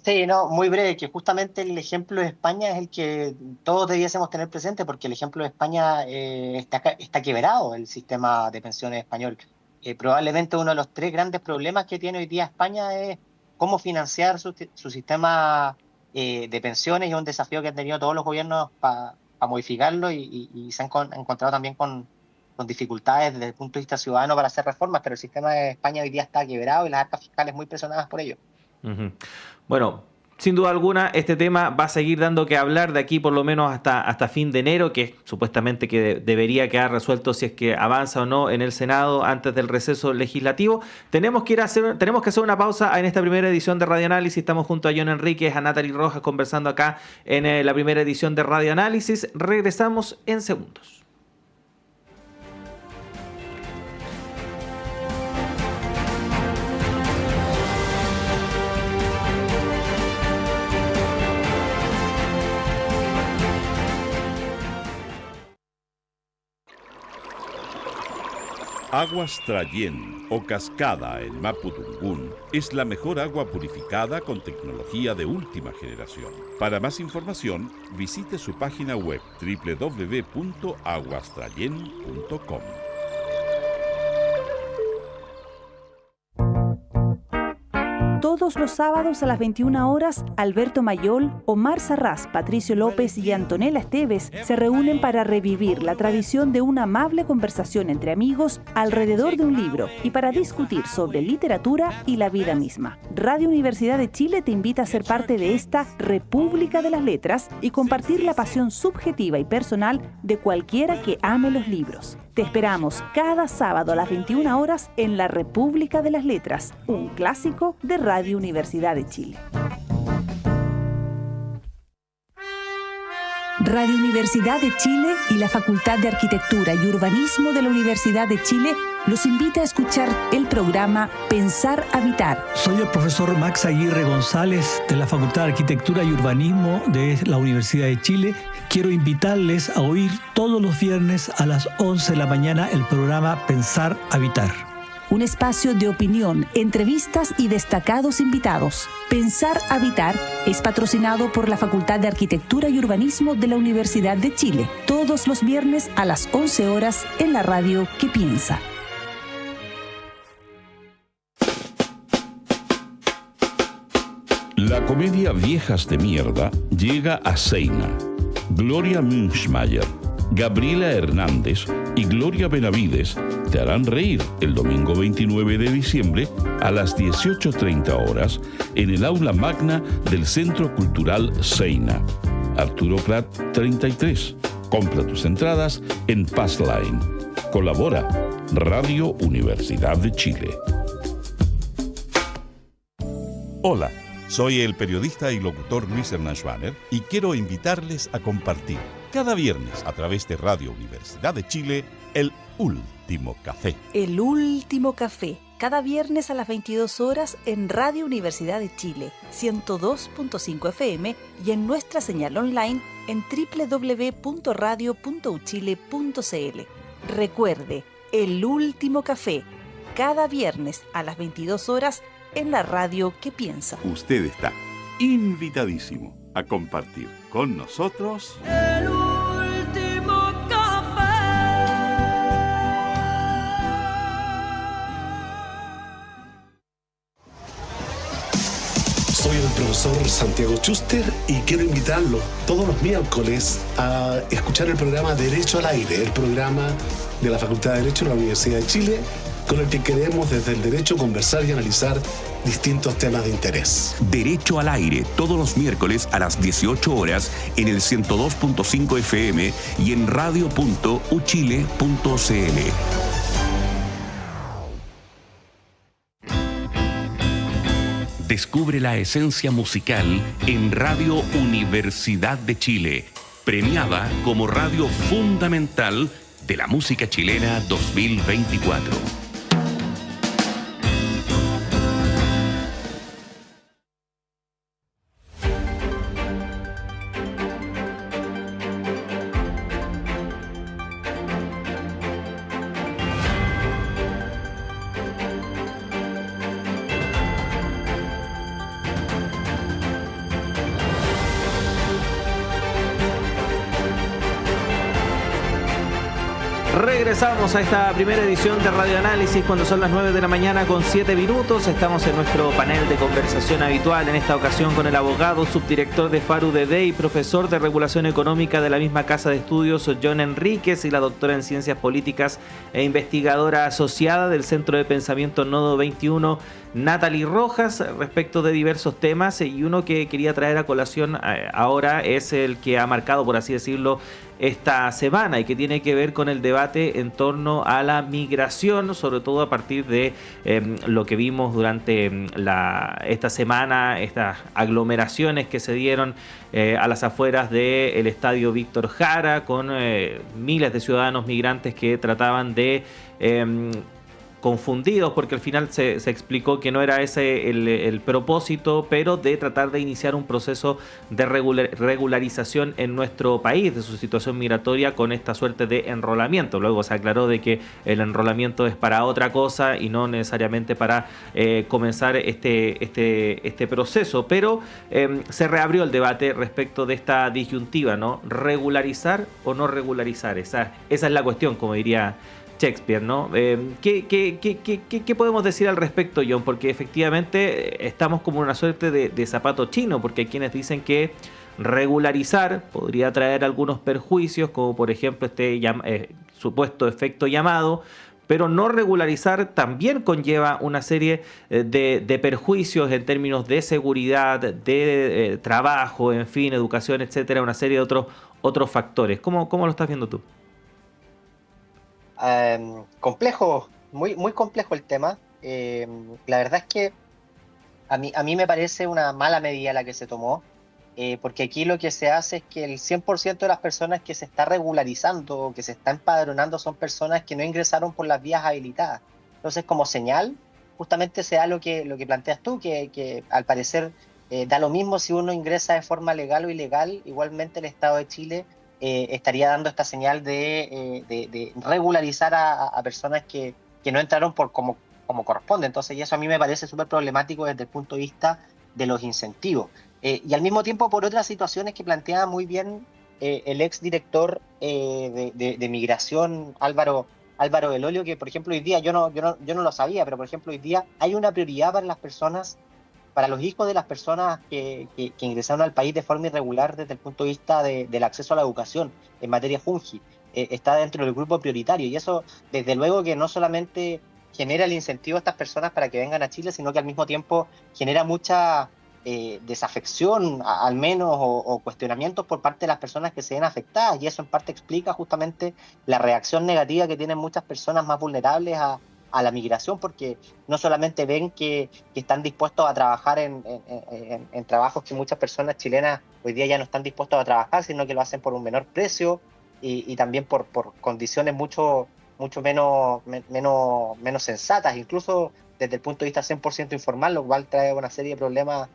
Speaker 3: sí, no, muy breve, que justamente el ejemplo de España es el que todos debiésemos tener presente, porque el ejemplo de España está quebrado el sistema de pensiones español. Probablemente uno de los tres grandes problemas que tiene hoy día España es cómo financiar su sistema de pensiones, y es un desafío que han tenido todos los gobiernos para modificarlo, y se han encontrado también con dificultades desde el punto de vista ciudadano para hacer reformas, pero el sistema de España hoy día está quebrado y las arcas fiscales muy presionadas por ello.
Speaker 1: Ujú. Bueno, sin duda alguna, este tema va a seguir dando que hablar de aquí por lo menos hasta fin de enero, que supuestamente que debería quedar resuelto si es que avanza o no en el Senado antes del receso legislativo. Tenemos que hacer una pausa en esta primera edición de Radio Análisis. Estamos junto a John Enríquez, a Natalie Rojas, conversando acá en la primera edición de Radio Análisis. Regresamos en segundos.
Speaker 4: Aguas Trayén o Cascada en Mapudungún es la mejor agua purificada con tecnología de última generación. Para más información, visite su página web www.aguastrayen.com.
Speaker 5: Todos los sábados a las 21 horas, Alberto Mayol, Omar Sarraz, Patricio López y Antonella Esteves se reúnen para revivir la tradición de una amable conversación entre amigos alrededor de un libro y para discutir sobre literatura y la vida misma. Radio Universidad de Chile te invita a ser parte de esta República de las Letras y compartir la pasión subjetiva y personal de cualquiera que ame los libros. Te esperamos cada sábado a las 21 horas en la República de las Letras, un clásico de Radio Universidad de Chile. Radio Universidad de Chile y la Facultad de Arquitectura y Urbanismo de la Universidad de Chile los invita a escuchar el programa Pensar Habitar.
Speaker 6: Soy el profesor Max Aguirre González de la Facultad de Arquitectura y Urbanismo de la Universidad de Chile. Quiero invitarles a oír todos los viernes a las 11 de la mañana el programa Pensar Habitar.
Speaker 5: Un espacio de opinión, entrevistas y destacados invitados. Pensar Habitar es patrocinado por la Facultad de Arquitectura y Urbanismo de la Universidad de Chile. Todos los viernes a las 11 horas en la radio que piensa.
Speaker 4: La comedia Viejas de Mierda llega a Seina. Gloria Münchmeyer, Gabriela Hernández y Gloria Benavides te harán reír el domingo 29 de diciembre a las 18:30 horas en el aula magna del Centro Cultural Seina. Arturo Prat 33. Compra tus entradas en Passline. Colabora Radio Universidad de Chile.
Speaker 7: Hola, soy el periodista y locutor Luis Hernán Schwaner y quiero invitarles a compartir cada viernes a través de Radio Universidad de Chile el Último Café.
Speaker 5: El Último Café, cada viernes a las 22 horas en Radio Universidad de Chile, 102.5 FM y en nuestra señal online en www.radio.uchile.cl. Recuerde, El Último Café, cada viernes a las 22 horas en la radio que piensa.
Speaker 7: Usted está invitadísimo a compartir con nosotros
Speaker 8: El Último Café.
Speaker 9: Soy el profesor Santiago Schuster y quiero invitarlos todos los miércoles a escuchar el programa Derecho al Aire, el programa de la Facultad de Derecho de la Universidad de Chile, con el que queremos desde el derecho conversar y analizar distintos temas de interés.
Speaker 10: Derecho al Aire, todos los miércoles a las 18 horas en el 102.5 FM y en radio.uchile.cl. Descubre la esencia musical en Radio Universidad de Chile, premiada como radio fundamental de la música chilena 2024.
Speaker 1: Regresamos a esta primera edición de Radio Análisis cuando son las 9 de la mañana con 7 minutos. Estamos en nuestro panel de conversación habitual, en esta ocasión con el abogado, subdirector de FARU-DD y profesor de regulación económica de la misma casa de estudios, John Enríquez, y la doctora en Ciencias Políticas e investigadora asociada del Centro de Pensamiento Nodo 21, Natalie Rojas, respecto de diversos temas, y uno que quería traer a colación ahora es el que ha marcado, por así decirlo, esta semana y que tiene que ver con el debate en torno a la migración, sobre todo a partir de lo que vimos durante esta semana, estas aglomeraciones que se dieron a las afueras del estadio Víctor Jara, con miles de ciudadanos migrantes que trataban de confundidos, porque al final se explicó que no era ese el propósito, pero de tratar de iniciar un proceso de regularización en nuestro país de su situación migratoria con esta suerte de enrolamiento. Luego se aclaró de que el enrolamiento es para otra cosa y no necesariamente para comenzar este proceso, pero se reabrió el debate respecto de esta disyuntiva, ¿no? ¿Regularizar o no regularizar? Esa es la cuestión, como diría Shakespeare, ¿no? ¿Qué podemos decir al respecto, John? Porque efectivamente estamos como una suerte de zapato chino, porque hay quienes dicen que regularizar podría traer algunos perjuicios, como por ejemplo este supuesto efecto llamado, pero no regularizar también conlleva una serie de perjuicios en términos de seguridad, de trabajo, en fin, educación, etcétera, una serie de otros factores. ¿Cómo lo estás viendo tú?
Speaker 3: Complejo, muy complejo el tema. La verdad es que a mí me parece una mala medida la que se tomó, porque aquí lo que se hace es que el 100% de las personas que se está regularizando o que se está empadronando son personas que no ingresaron por las vías habilitadas. Entonces, como señal, justamente se da lo que planteas tú, que al parecer da lo mismo si uno ingresa de forma legal o ilegal, igualmente el Estado de Chile estaría dando esta señal de regularizar a personas que no entraron por como corresponde. Entonces, y eso a mí me parece súper problemático desde el punto de vista de los incentivos. Y al mismo tiempo por otras situaciones que planteaba muy bien el ex director de Migración, Álvaro Belolio, que por ejemplo hoy día, yo no lo sabía, pero por ejemplo hoy día hay una prioridad para las personas, para los hijos de las personas que ingresaron al país de forma irregular desde el punto de vista del acceso a la educación en materia Junji. Está dentro del grupo prioritario, y eso desde luego que no solamente genera el incentivo a estas personas para que vengan a Chile, sino que al mismo tiempo genera mucha desafección, al menos, o cuestionamientos por parte de las personas que se ven afectadas, y eso en parte explica justamente la reacción negativa que tienen muchas personas más vulnerables a la migración, porque no solamente ven que están dispuestos a trabajar en trabajos que muchas personas chilenas hoy día ya no están dispuestos a trabajar, sino que lo hacen por un menor precio y también por condiciones mucho menos sensatas, incluso desde el punto de vista 100% informal, lo cual trae una serie de problemas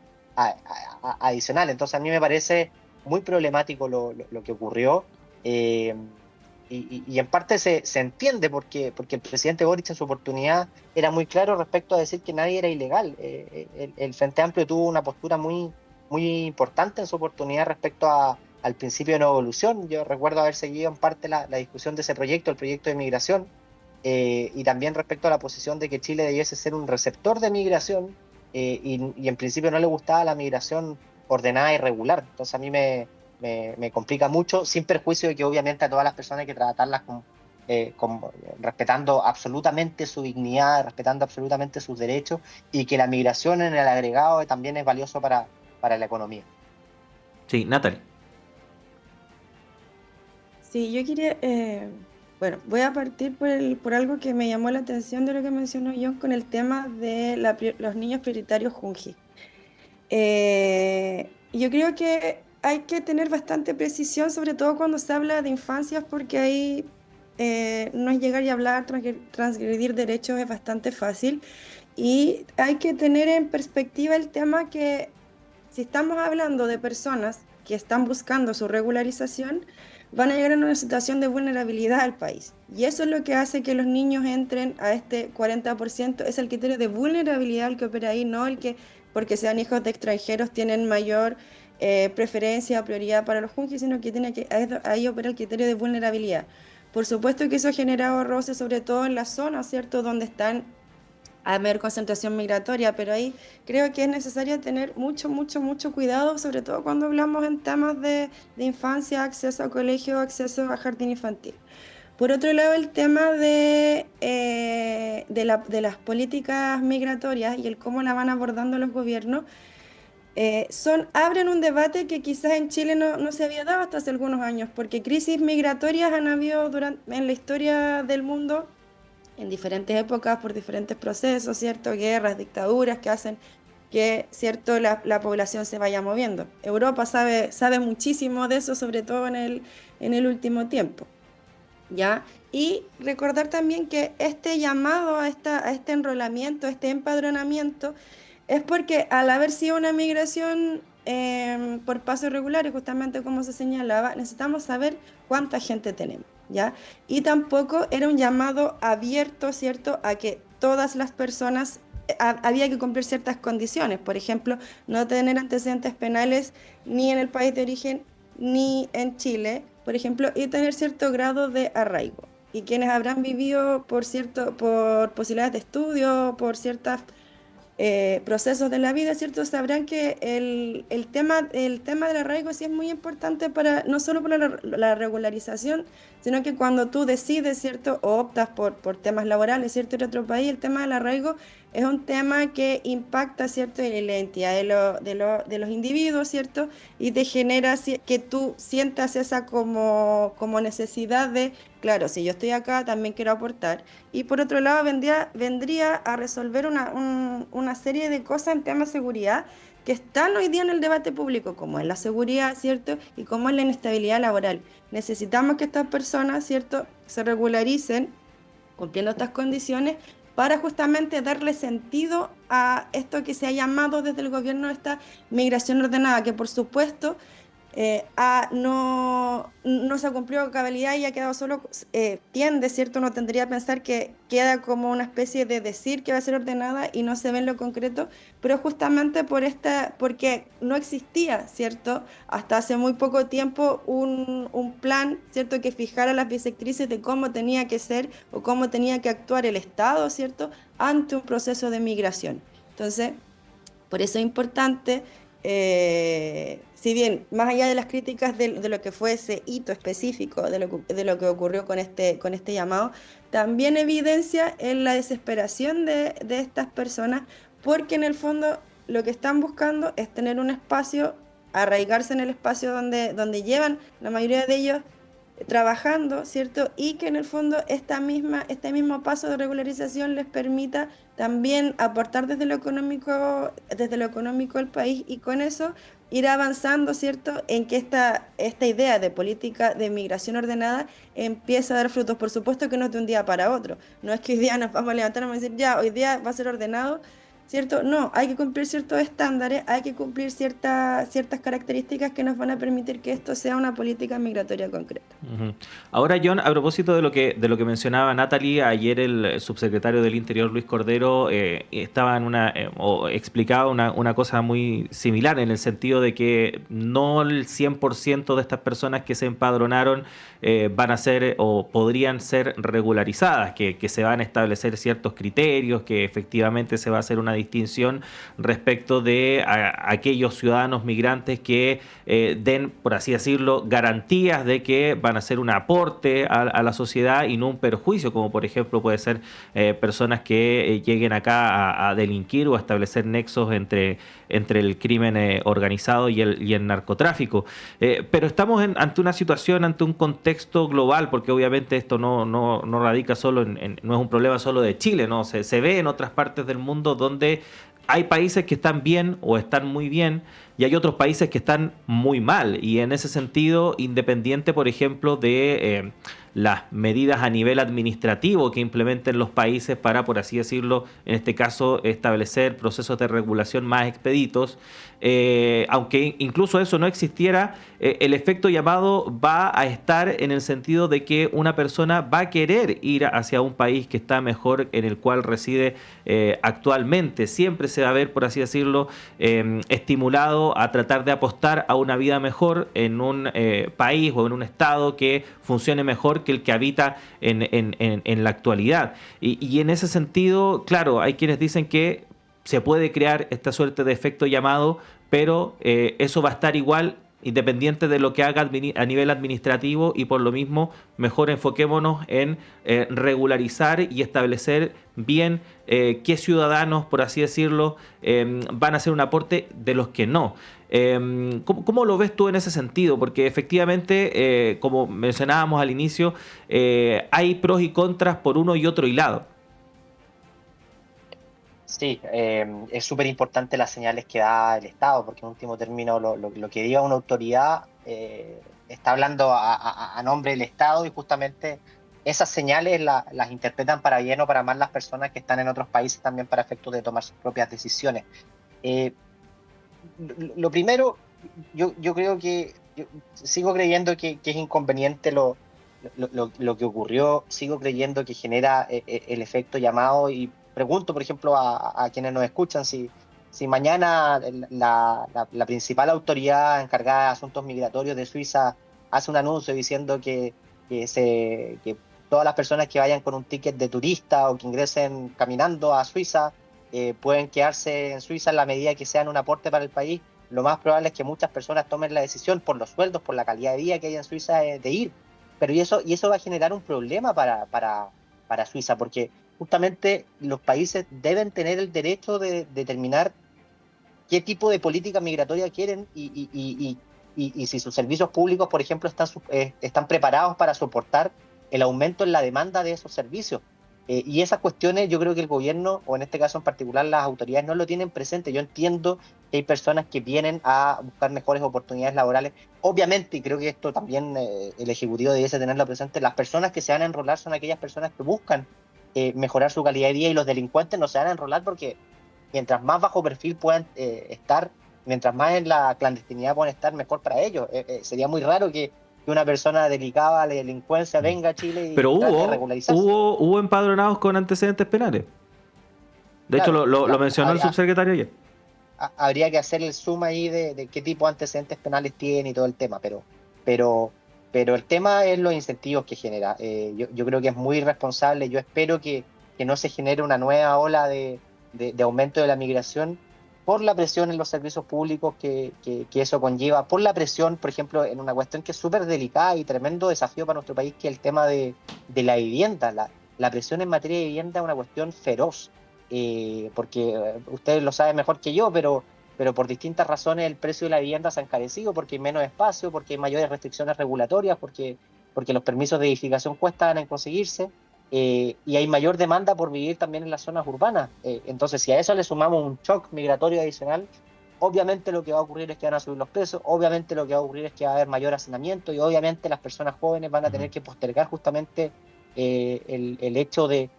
Speaker 3: adicionales. Entonces a mí me parece muy problemático lo que ocurrió, y en parte se entiende porque el presidente Boric en su oportunidad era muy claro respecto a decir que nadie era ilegal. El Frente Amplio tuvo una postura muy importante en su oportunidad respecto al principio de no evolución. Yo recuerdo haber seguido en parte la discusión de ese proyecto, el proyecto de migración, y también respecto a la posición de que Chile debiese ser un receptor de migración, y en principio no le gustaba la migración ordenada y regular. Entonces a mí me complica mucho, sin perjuicio de que obviamente a todas las personas hay que tratarlas respetando absolutamente su dignidad, respetando absolutamente sus derechos, y que la migración en el agregado también es valioso para la economía.
Speaker 1: Sí, Natalie.
Speaker 2: Sí, yo quería, voy a partir por algo que me llamó la atención de lo que mencionó John con el tema de los niños prioritarios Junji. Yo creo que hay que tener bastante precisión, sobre todo cuando se habla de infancias, porque ahí no es llegar y hablar, transgredir derechos es bastante fácil, y hay que tener en perspectiva el tema que si estamos hablando de personas que están buscando su regularización, van a llegar a una situación de vulnerabilidad al país. Y eso es lo que hace que los niños entren a este 40%. Es el criterio de vulnerabilidad el que opera ahí, no el que, porque sean hijos de extranjeros, tienen mayor preferencia o prioridad para los Junji, sino que tiene que ahí opera el criterio de vulnerabilidad. Por supuesto que eso ha generado roces, sobre todo en las zonas, ¿cierto?, donde están a mayor concentración migratoria, pero ahí creo que es necesario tener mucho cuidado, sobre todo cuando hablamos en temas de infancia, acceso a colegio, acceso a jardín infantil. Por otro lado, el tema de las políticas migratorias y el cómo la van abordando los gobiernos, abren un debate que quizás en Chile no se había dado hasta hace algunos años, porque crisis migratorias han habido en la historia del mundo en diferentes épocas, por diferentes procesos, ¿cierto? Guerras, dictaduras que hacen que, ¿cierto?, la población se vaya moviendo. Europa sabe muchísimo de eso, sobre todo en el último tiempo, ¿ya? Y recordar también que este llamado a este enrolamiento, a este empadronamiento, es porque al haber sido una migración por paso regular, y justamente como se señalaba, necesitamos saber cuánta gente tenemos, ¿ya? Y tampoco era un llamado abierto, ¿cierto?, a que todas las personas, había que cumplir ciertas condiciones, por ejemplo, no tener antecedentes penales ni en el país de origen ni en Chile, por ejemplo, y tener cierto grado de arraigo. y quienes habrán vivido por posibilidades de estudio, por ciertas procesos de la vida, ¿cierto? Sabrán que el tema del arraigo sí es muy importante no solo para la regularización, sino que cuando tú decides, ¿cierto? O optas por temas laborales, ¿cierto? En otro país, el tema del arraigo es un tema que impacta, ¿cierto? En la identidad de los individuos, ¿cierto? Y te genera que tú sientas esa como necesidad de, claro, si yo estoy acá, también quiero aportar. Y por otro lado, vendría a resolver una serie de cosas en temas de seguridad que están hoy día en el debate público, como es la seguridad, ¿cierto? Y como es la inestabilidad laboral. Necesitamos que estas personas, ¿cierto?, se regularicen cumpliendo estas condiciones para justamente darle sentido a esto que se ha llamado desde el gobierno esta migración ordenada, que por supuesto no se ha cumplido a cabalidad y ha quedado solo, tiende, ¿cierto? Uno tendría que pensar que queda como una especie de decir que va a ser ordenada y no se ve en lo concreto, pero justamente porque no existía, ¿cierto? Hasta hace muy poco tiempo un plan, ¿cierto?, que fijara las directrices de cómo tenía que ser o cómo tenía que actuar el Estado, ¿cierto?, ante un proceso de migración. Entonces, por eso es importante, si bien más allá de las críticas de lo que fue ese hito específico, de lo que ocurrió con este llamado, también evidencia en la desesperación de estas personas, porque en el fondo lo que están buscando es tener un espacio, arraigarse en el espacio donde llevan la mayoría de ellos trabajando, ¿cierto? Y que en el fondo este mismo paso de regularización les permita también aportar desde lo económico al país, y con eso ir avanzando, ¿cierto?, en que esta idea de política de migración ordenada empieza a dar frutos. Por supuesto que no es de un día para otro, no es que hoy día nos vamos a levantar y vamos a decir, ya, hoy día va a ser ordenado, ¿cierto? No, hay que cumplir ciertos estándares, hay que cumplir ciertas características que nos van a permitir que esto sea una política migratoria concreta.
Speaker 1: Uh-huh. Ahora, John, a propósito de lo que mencionaba Natalie, ayer el subsecretario del Interior, Luis Cordero, estaba o explicaba una cosa muy similar, en el sentido de que no el 100% de estas personas que se empadronaron van a ser o podrían ser regularizadas, que se van a establecer ciertos criterios, que efectivamente se va a hacer una distinción respecto de aquellos ciudadanos migrantes que den, por así decirlo, garantías de que van a ser un aporte a la sociedad y no un perjuicio, como por ejemplo puede ser personas que lleguen acá a delinquir o a establecer nexos entre el crimen organizado y el narcotráfico. Pero estamos ante una situación, ante un contexto global, porque obviamente esto no radica solo no es un problema solo de Chile, ¿no? Se ve en otras partes del mundo donde hay países que están bien o están muy bien y hay otros países que están muy mal. Y en ese sentido, independiente, por ejemplo, de las medidas a nivel administrativo que implementen los países para, por así decirlo, en este caso, establecer procesos de regulación más expeditos, aunque incluso eso no existiera, el efecto llamado va a estar en el sentido de que una persona va a querer ir hacia un país que está mejor en el cual reside actualmente. Siempre se va a ver, por así decirlo, estimulado a tratar de apostar a una vida mejor en un país o en un estado que funcione mejor que el que habita en la actualidad. Y en ese sentido, claro, hay quienes dicen que se puede crear esta suerte de efecto llamado, pero eso va a estar igual independiente de lo que haga a nivel administrativo, y por lo mismo mejor enfoquémonos en regularizar y establecer bien qué ciudadanos, por así decirlo, van a hacer un aporte de los que no. ¿Cómo lo ves tú en ese sentido? Porque efectivamente, como mencionábamos al inicio, hay pros y contras por uno y otro lado.
Speaker 3: Sí, es súper importante las señales que da el Estado, porque en último término lo que diga una autoridad está hablando a nombre del Estado, y justamente esas señales las interpretan para bien o para mal las personas que están en otros países también para efectos de tomar sus propias decisiones. Lo primero, yo creo que yo sigo creyendo que es inconveniente lo que ocurrió, sigo creyendo que genera el efecto llamado, y pregunto, por ejemplo, a quienes nos escuchan si mañana la principal autoridad encargada de asuntos migratorios de Suiza hace un anuncio diciendo que todas las personas que vayan con un ticket de turista o que ingresen caminando a Suiza pueden quedarse en Suiza en la medida que sean un aporte para el país. Lo más probable es que muchas personas tomen la decisión por los sueldos, por la calidad de vida que hay en Suiza de ir. Pero y eso va a generar un problema para Suiza, porque justamente los países deben tener el derecho de determinar qué tipo de política migratoria quieren y si sus servicios públicos, por ejemplo, están preparados para soportar el aumento en la demanda de esos servicios. Y esas cuestiones yo creo que el gobierno, o en este caso en particular las autoridades, no lo tienen presente. Yo entiendo que hay personas que vienen a buscar mejores oportunidades laborales. Obviamente, y creo que esto también el Ejecutivo debiese tenerlo presente, las personas que se van a enrolar son aquellas personas que buscan mejorar su calidad de vida, y los delincuentes no se van a enrolar porque mientras más bajo perfil puedan estar, mientras más en la clandestinidad puedan estar, mejor para ellos. Sería muy raro que una persona dedicada a la delincuencia venga a Chile y trate de regularizarse.
Speaker 1: Hubo empadronados con antecedentes penales. De hecho, lo mencionó el subsecretario ayer.
Speaker 3: Habría que hacer el suma ahí de qué tipo de antecedentes penales tiene y todo el tema, pero el tema es los incentivos que genera. Yo creo que es muy irresponsable. Yo espero que no se genere una nueva ola de aumento de la migración por la presión en los servicios públicos que eso conlleva, por la presión, por ejemplo, en una cuestión que es súper delicada y tremendo desafío para nuestro país, que es el tema de la vivienda. La presión en materia de vivienda es una cuestión feroz, porque ustedes lo saben mejor que yo, pero por distintas razones el precio de la vivienda se ha encarecido, porque hay menos espacio, porque hay mayores restricciones regulatorias, porque los permisos de edificación cuestan en conseguirse. Y hay mayor demanda por vivir también en las zonas urbanas. Entonces, si a eso le sumamos un shock migratorio adicional, obviamente lo que va a ocurrir es que van a subir los precios, obviamente lo que va a ocurrir es que va a haber mayor hacinamiento, y obviamente las personas jóvenes van a tener que postergar justamente el hecho de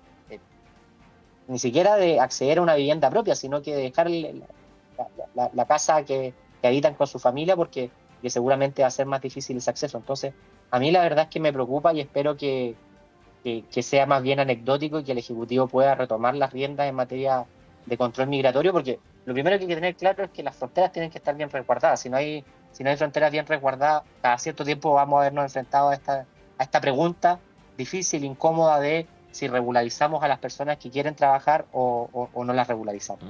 Speaker 3: ni siquiera de acceder a una vivienda propia, sino que de dejar la casa que habitan con su familia, porque seguramente va a ser más difícil ese acceso. Entonces, a mí la verdad es que me preocupa, y espero que sea más bien anecdótico y que el Ejecutivo pueda retomar las riendas en materia de control migratorio, porque lo primero que hay que tener claro es que las fronteras tienen que estar bien resguardadas. Si no hay fronteras bien resguardadas, cada cierto tiempo vamos a vernos enfrentados a esta pregunta difícil, incómoda, de si regularizamos a las personas que quieren trabajar o no las regularizamos.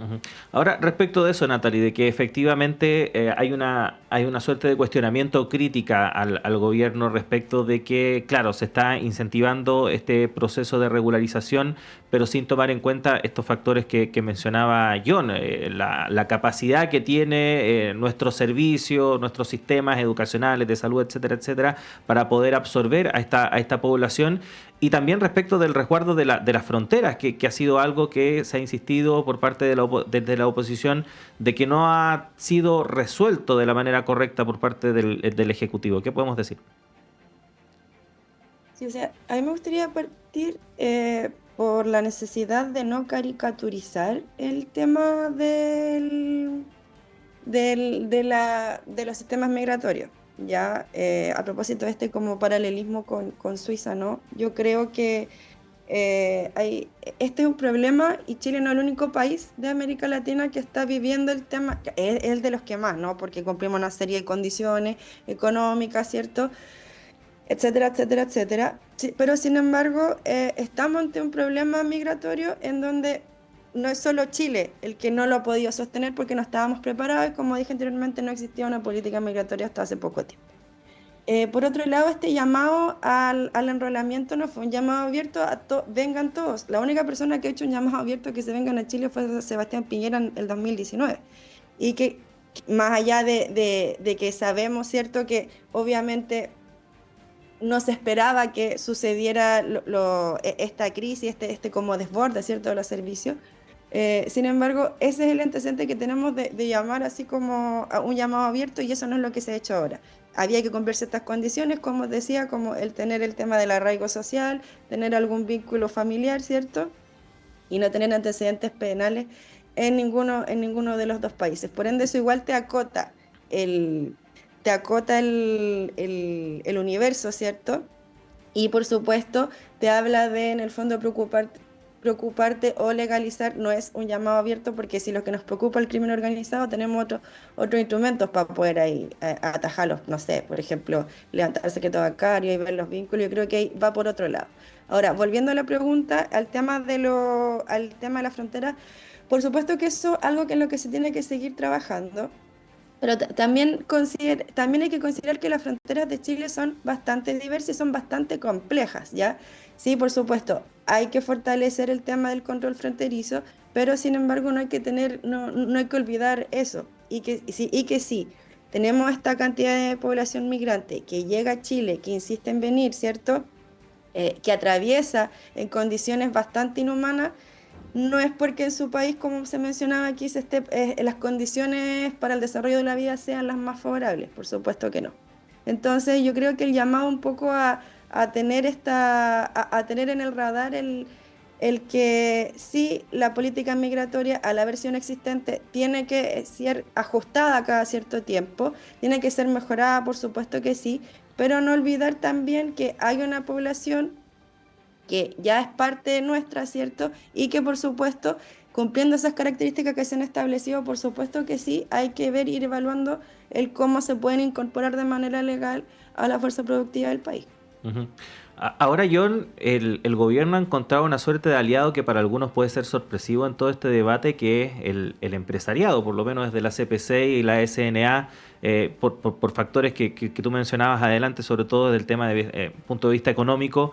Speaker 1: Ahora, respecto de eso, Natalie, de que efectivamente hay una suerte de cuestionamiento crítica al gobierno respecto de que, claro, se está incentivando este proceso de regularización, pero sin tomar en cuenta estos factores que mencionaba John, la capacidad que tiene nuestro servicio, nuestros sistemas educacionales, de salud, etcétera, etcétera, para poder absorber a esta población. Y también respecto del resguardo de las fronteras, que ha sido algo que se ha insistido por parte desde la oposición, de que no ha sido resuelto de la manera correcta por parte del Ejecutivo. ¿Qué podemos decir?
Speaker 2: Sí, o sea, a mí me gustaría partir por la necesidad de no caricaturizar el tema de los sistemas migratorios. Ya, a propósito de este como paralelismo con Suiza, ¿no? Yo creo que este es un problema, y Chile no es el único país de América Latina que está viviendo el tema, es el de los que más, ¿no? Porque cumplimos una serie de condiciones económicas, ¿cierto? Etcétera, etcétera, etcétera. Sí, pero sin embargo, estamos ante un problema migratorio en donde no es solo Chile el que no lo ha podido sostener porque no estábamos preparados, y como dije anteriormente, no existía una política migratoria hasta hace poco tiempo. Por otro lado, este llamado al enrolamiento no fue un llamado abierto a vengan todos. La única persona que ha hecho un llamado abierto a que se vengan a Chile fue Sebastián Piñera en el 2019. Y que más allá de que sabemos, ¿cierto?, que obviamente no se esperaba que sucediera esta crisis, este como desborde, ¿cierto?, de los servicios. Sin embargo, ese es el antecedente que tenemos de llamar así como a un llamado abierto, y eso no es lo que se ha hecho ahora. Había que cumplir ciertas condiciones, como decía, como el tener el tema del arraigo social, tener algún vínculo familiar, ¿cierto?, y no tener antecedentes penales en ninguno de los dos países. Por ende, eso igual te acota el universo, ¿cierto? Y por supuesto te habla de, en el fondo, preocuparte preocuparte o legalizar, no es un llamado abierto, porque si lo que nos preocupa el crimen organizado, tenemos otros instrumentos para poder ahí atajarlos, no sé, por ejemplo, levantar el secreto bancario y ver los vínculos. Yo creo que ahí va por otro lado. Ahora, volviendo a la pregunta, al tema de la frontera, por supuesto que eso es algo en lo que se tiene que seguir trabajando. Pero también hay que considerar que las fronteras de Chile son bastante diversas y son bastante complejas, ¿ya? Sí, por supuesto, hay que fortalecer el tema del control fronterizo, pero sin embargo no hay que olvidar eso. Y que sí, tenemos esta cantidad de población migrante que llega a Chile, que insiste en venir, ¿cierto? Que atraviesa en condiciones bastante inhumanas. No es porque en su país, como se mencionaba aquí, las condiciones para el desarrollo de la vida sean las más favorables, por supuesto que no. Entonces yo creo que el llamado un poco a tener en el radar el que sí, la política migratoria a la versión existente tiene que ser ajustada cada cierto tiempo, tiene que ser mejorada, por supuesto que sí, pero no olvidar también que hay una población que ya es parte nuestra, ¿cierto? Y que, por supuesto, cumpliendo esas características que se han establecido, por supuesto que sí, hay que ver, ir evaluando el cómo se pueden incorporar de manera legal a la fuerza productiva del país.
Speaker 1: Uh-huh. Ahora, John, el gobierno ha encontrado una suerte de aliado que para algunos puede ser sorpresivo en todo este debate, que es el empresariado, por lo menos desde la CPC y la SNA, por factores que tú mencionabas adelante, sobre todo desde el tema de punto de vista económico,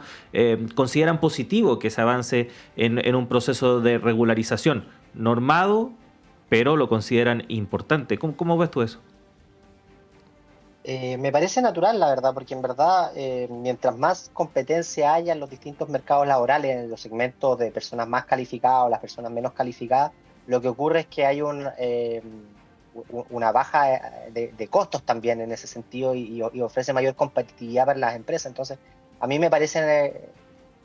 Speaker 1: consideran positivo que se avance en un proceso de regularización normado, pero lo consideran importante. ¿Cómo ves tú eso?
Speaker 3: Me parece natural, la verdad, porque en verdad, mientras más competencia haya en los distintos mercados laborales, en los segmentos de personas más calificadas o las personas menos calificadas, lo que ocurre es que hay una baja de costos también en ese sentido y ofrece mayor competitividad para las empresas. Entonces, a mí me parece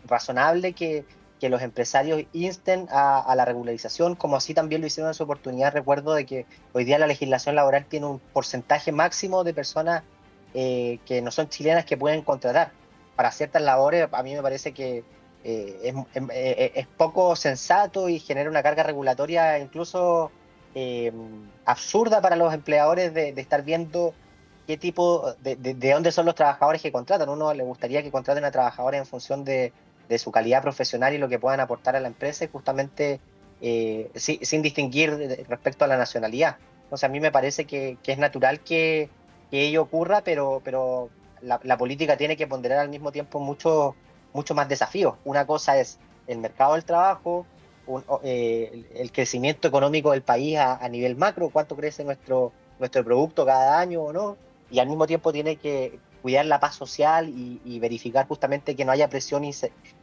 Speaker 3: razonable que los empresarios insten a la regularización, como así también lo hicieron en su oportunidad. Recuerdo de que hoy día la legislación laboral tiene un porcentaje máximo de personas que no son chilenas que pueden contratar para ciertas labores. A mí me parece que es poco sensato y genera una carga regulatoria incluso absurda para los empleadores de estar viendo qué tipo de dónde son los trabajadores que contratan. Uno le gustaría que contraten a trabajadores en función de su calidad profesional y lo que puedan aportar a la empresa, y justamente sin distinguir respecto a la nacionalidad. Entonces a mí me parece que es natural que ello ocurra, pero la política tiene que ponderar al mismo tiempo mucho más desafíos. Una cosa es el mercado del trabajo, el crecimiento económico del país a nivel macro, cuánto crece nuestro producto cada año o no, y al mismo tiempo tiene que cuidar la paz social y verificar justamente que no haya presión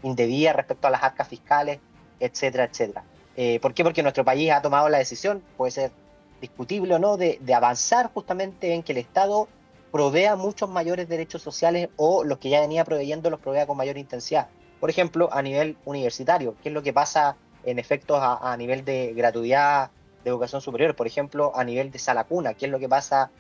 Speaker 3: indebida respecto a las arcas fiscales, etcétera, etcétera. ¿Por qué? Porque nuestro país ha tomado la decisión, puede ser discutible o no, de avanzar justamente en que el Estado provea muchos mayores derechos sociales, o los que ya venía proveyendo los provea con mayor intensidad. Por ejemplo, a nivel universitario, ¿qué es lo que pasa en efectos a nivel de gratuidad de educación superior? Por ejemplo, a nivel de sala cuna, ¿qué es lo que pasa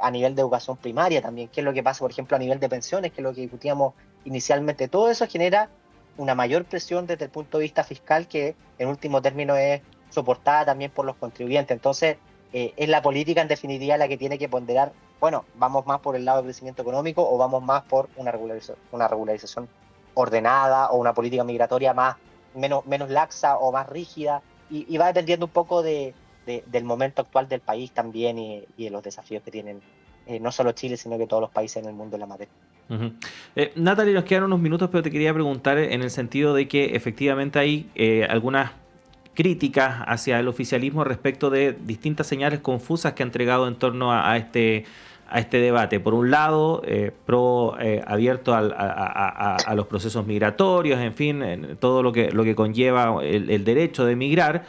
Speaker 3: a nivel de educación primaria también? ¿Qué es lo que pasa, por ejemplo, a nivel de pensiones, que es lo que discutíamos inicialmente? Todo eso genera una mayor presión desde el punto de vista fiscal, que en último término es soportada también por los contribuyentes. Entonces, es la política en definitiva la que tiene que ponderar, bueno, ¿vamos más por el lado del crecimiento económico o vamos más por una regularización ordenada, o una política migratoria menos laxa o más rígida? Y va dependiendo un poco del momento actual del país también, y de los desafíos que tienen no solo Chile, sino que todos los países en el mundo en la materia.
Speaker 1: Uh-huh. Natalie, nos quedan unos minutos, pero te quería preguntar en el sentido de que efectivamente hay algunas críticas hacia el oficialismo respecto de distintas señales confusas que ha entregado en torno a este debate. Por un lado, abierto a los procesos migratorios, en fin, todo lo que conlleva el derecho de migrar,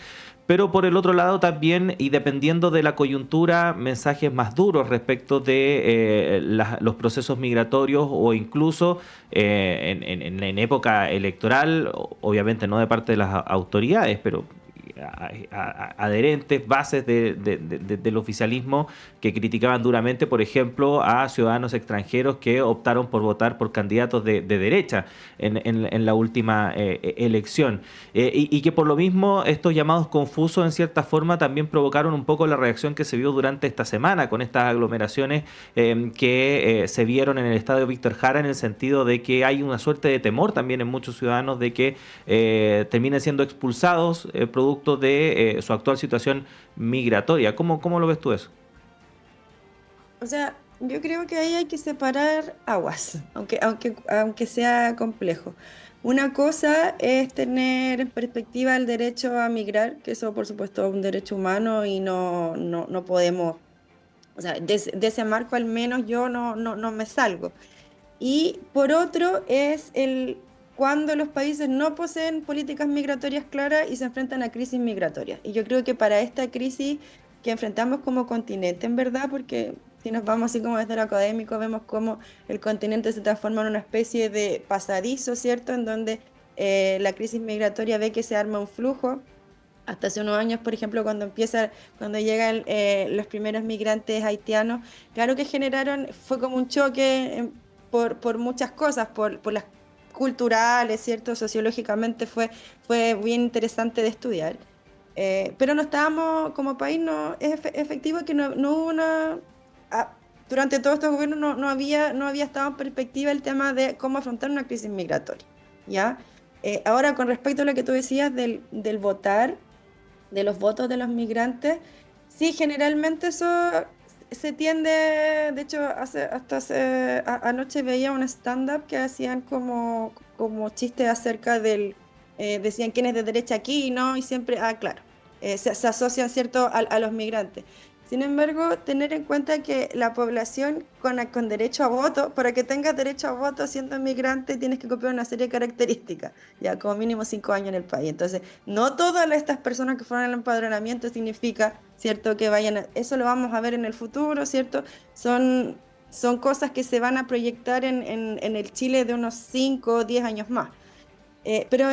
Speaker 1: pero por el otro lado también, y dependiendo de la coyuntura, mensajes más duros respecto de los procesos migratorios, o incluso en época electoral, obviamente no de parte de las autoridades, pero adherentes, bases del oficialismo que criticaban duramente, por ejemplo, a ciudadanos extranjeros que optaron por votar por candidatos de derecha en la última elección. Y que por lo mismo estos llamados confusos en cierta forma también provocaron un poco la reacción que se vio durante esta semana con estas aglomeraciones que se vieron en el estadio Víctor Jara, en el sentido de que hay una suerte de temor también en muchos ciudadanos de que terminen siendo expulsados producto de su actual situación migratoria. ¿Cómo lo ves tú eso?
Speaker 2: O sea, yo creo que ahí hay que separar aguas, aunque sea complejo. Una cosa es tener en perspectiva el derecho a migrar, que eso por supuesto es un derecho humano y no podemos, o sea, de ese marco al menos yo no me salgo. Y por otro es cuando los países no poseen políticas migratorias claras y se enfrentan a crisis migratorias. Y yo creo que para esta crisis que enfrentamos como continente, en verdad, porque si nos vamos así como desde lo académico, vemos cómo el continente se transforma en una especie de pasadizo, ¿cierto? En donde la crisis migratoria ve que se arma un flujo. Hasta hace unos años, por ejemplo, cuando llegan los primeros migrantes haitianos, claro que fue como un choque por muchas cosas, por las culturales, ¿cierto? Sociológicamente fue bien interesante de estudiar. Pero no estábamos, como país, es efectivo que no hubo durante todos estos gobiernos no había estado en perspectiva el tema de cómo afrontar una crisis migratoria, ¿ya? Ahora, con respecto a lo que tú decías del votar, de los votos de los migrantes, sí, generalmente eso se tiende, de hecho, anoche veía un stand-up que hacían como chistes acerca decían quién es de derecha aquí, ¿no? Y siempre, claro, se asocian, ¿cierto?, a los migrantes. Sin embargo, tener en cuenta que la población con derecho a voto, para que tengas derecho a voto siendo inmigrante, tienes que cumplir una serie de características, ya como mínimo 5 años en el país. Entonces, no todas estas personas que fueron al empadronamiento significa, ¿cierto?, que vayan eso lo vamos a ver en el futuro, ¿cierto? Son cosas que se van a proyectar en el Chile de unos 5 o 10 años más. Pero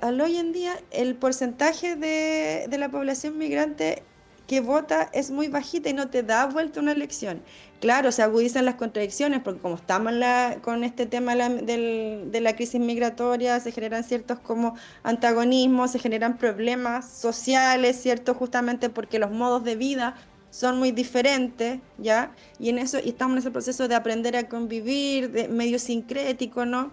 Speaker 2: al hoy en día, el porcentaje de la población migrante que vota es muy bajita y no te da vuelta una elección. Claro, se agudizan las contradicciones porque como estamos con este tema de la crisis migratoria, se generan ciertos como antagonismos, se generan problemas sociales, ¿cierto? Justamente porque los modos de vida son muy diferentes, ¿ya? Y estamos en ese proceso de aprender a convivir, de medio sincrético, ¿no?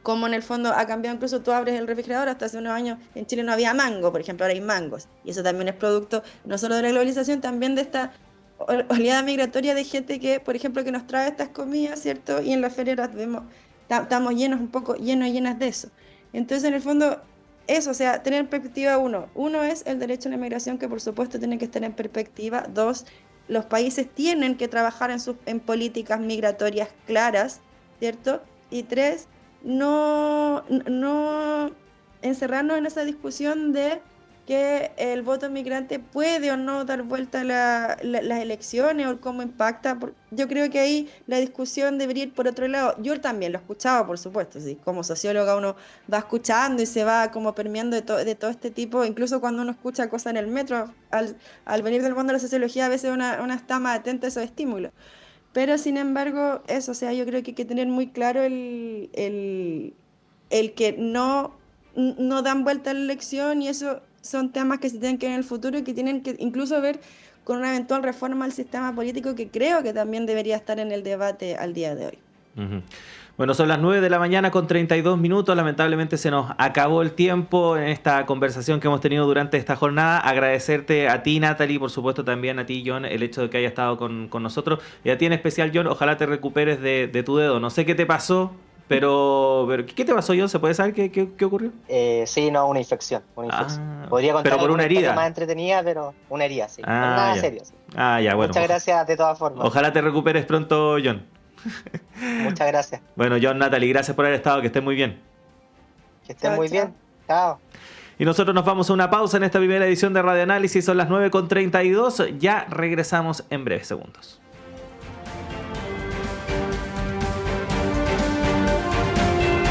Speaker 2: Como en el fondo ha cambiado, incluso tú abres el refrigerador, hasta hace unos años en Chile no había mango, por ejemplo, ahora hay mangos. Y eso también es producto no solo de la globalización, también de esta oleada migratoria de gente que, por ejemplo, que nos trae estas comidas, ¿cierto? Y en las ferias estamos llenas de eso. Entonces, en el fondo, eso, o sea, tener en perspectiva uno es el derecho a la inmigración, que por supuesto tiene que estar en perspectiva. 2, los países tienen que trabajar en políticas migratorias claras, ¿cierto? Y 3, no encerrarnos en esa discusión de que el voto migrante puede o no dar vuelta las elecciones o cómo impacta. Yo creo que ahí la discusión debería ir por otro lado. Yo también lo escuchaba, por supuesto, ¿sí? Como socióloga uno va escuchando y se va como permeando de todo este tipo, incluso cuando uno escucha cosas en el metro, al venir del mundo de la sociología a veces una está más atenta a esos estímulos. Pero sin embargo, eso, o sea, yo creo que hay que tener muy claro el que no dan vuelta a la elección, y eso son temas que se tienen que ver en el futuro y que tienen que incluso ver con una eventual reforma al sistema político, que creo que también debería estar en el debate al día de hoy.
Speaker 1: Uh-huh. Bueno, son las 9 de la mañana con 32 minutos. Lamentablemente se nos acabó el tiempo en esta conversación que hemos tenido durante esta jornada. Agradecerte a ti, Natalie, por supuesto también a ti, John, el hecho de que hayas estado con nosotros. Y a ti en especial, John, ojalá te recuperes de tu dedo. No sé qué te pasó, pero ¿qué te pasó, John? ¿Se puede saber qué ocurrió?
Speaker 3: Sí, no, una infección. Podría contar
Speaker 1: pero por una herida
Speaker 3: más entretenida, pero una herida, sí. Nada serio. Sí.
Speaker 1: Ya, bueno.
Speaker 3: Muchas gracias de todas formas.
Speaker 1: Ojalá te recuperes pronto, John.
Speaker 3: Muchas gracias.
Speaker 1: Bueno, John, Natalie, gracias por haber estado, que estén muy bien.
Speaker 3: Que estén muy bien. Chao.
Speaker 1: Y nosotros nos vamos a una pausa en esta primera edición de Radio Análisis, son las 9:32, ya regresamos en breves segundos.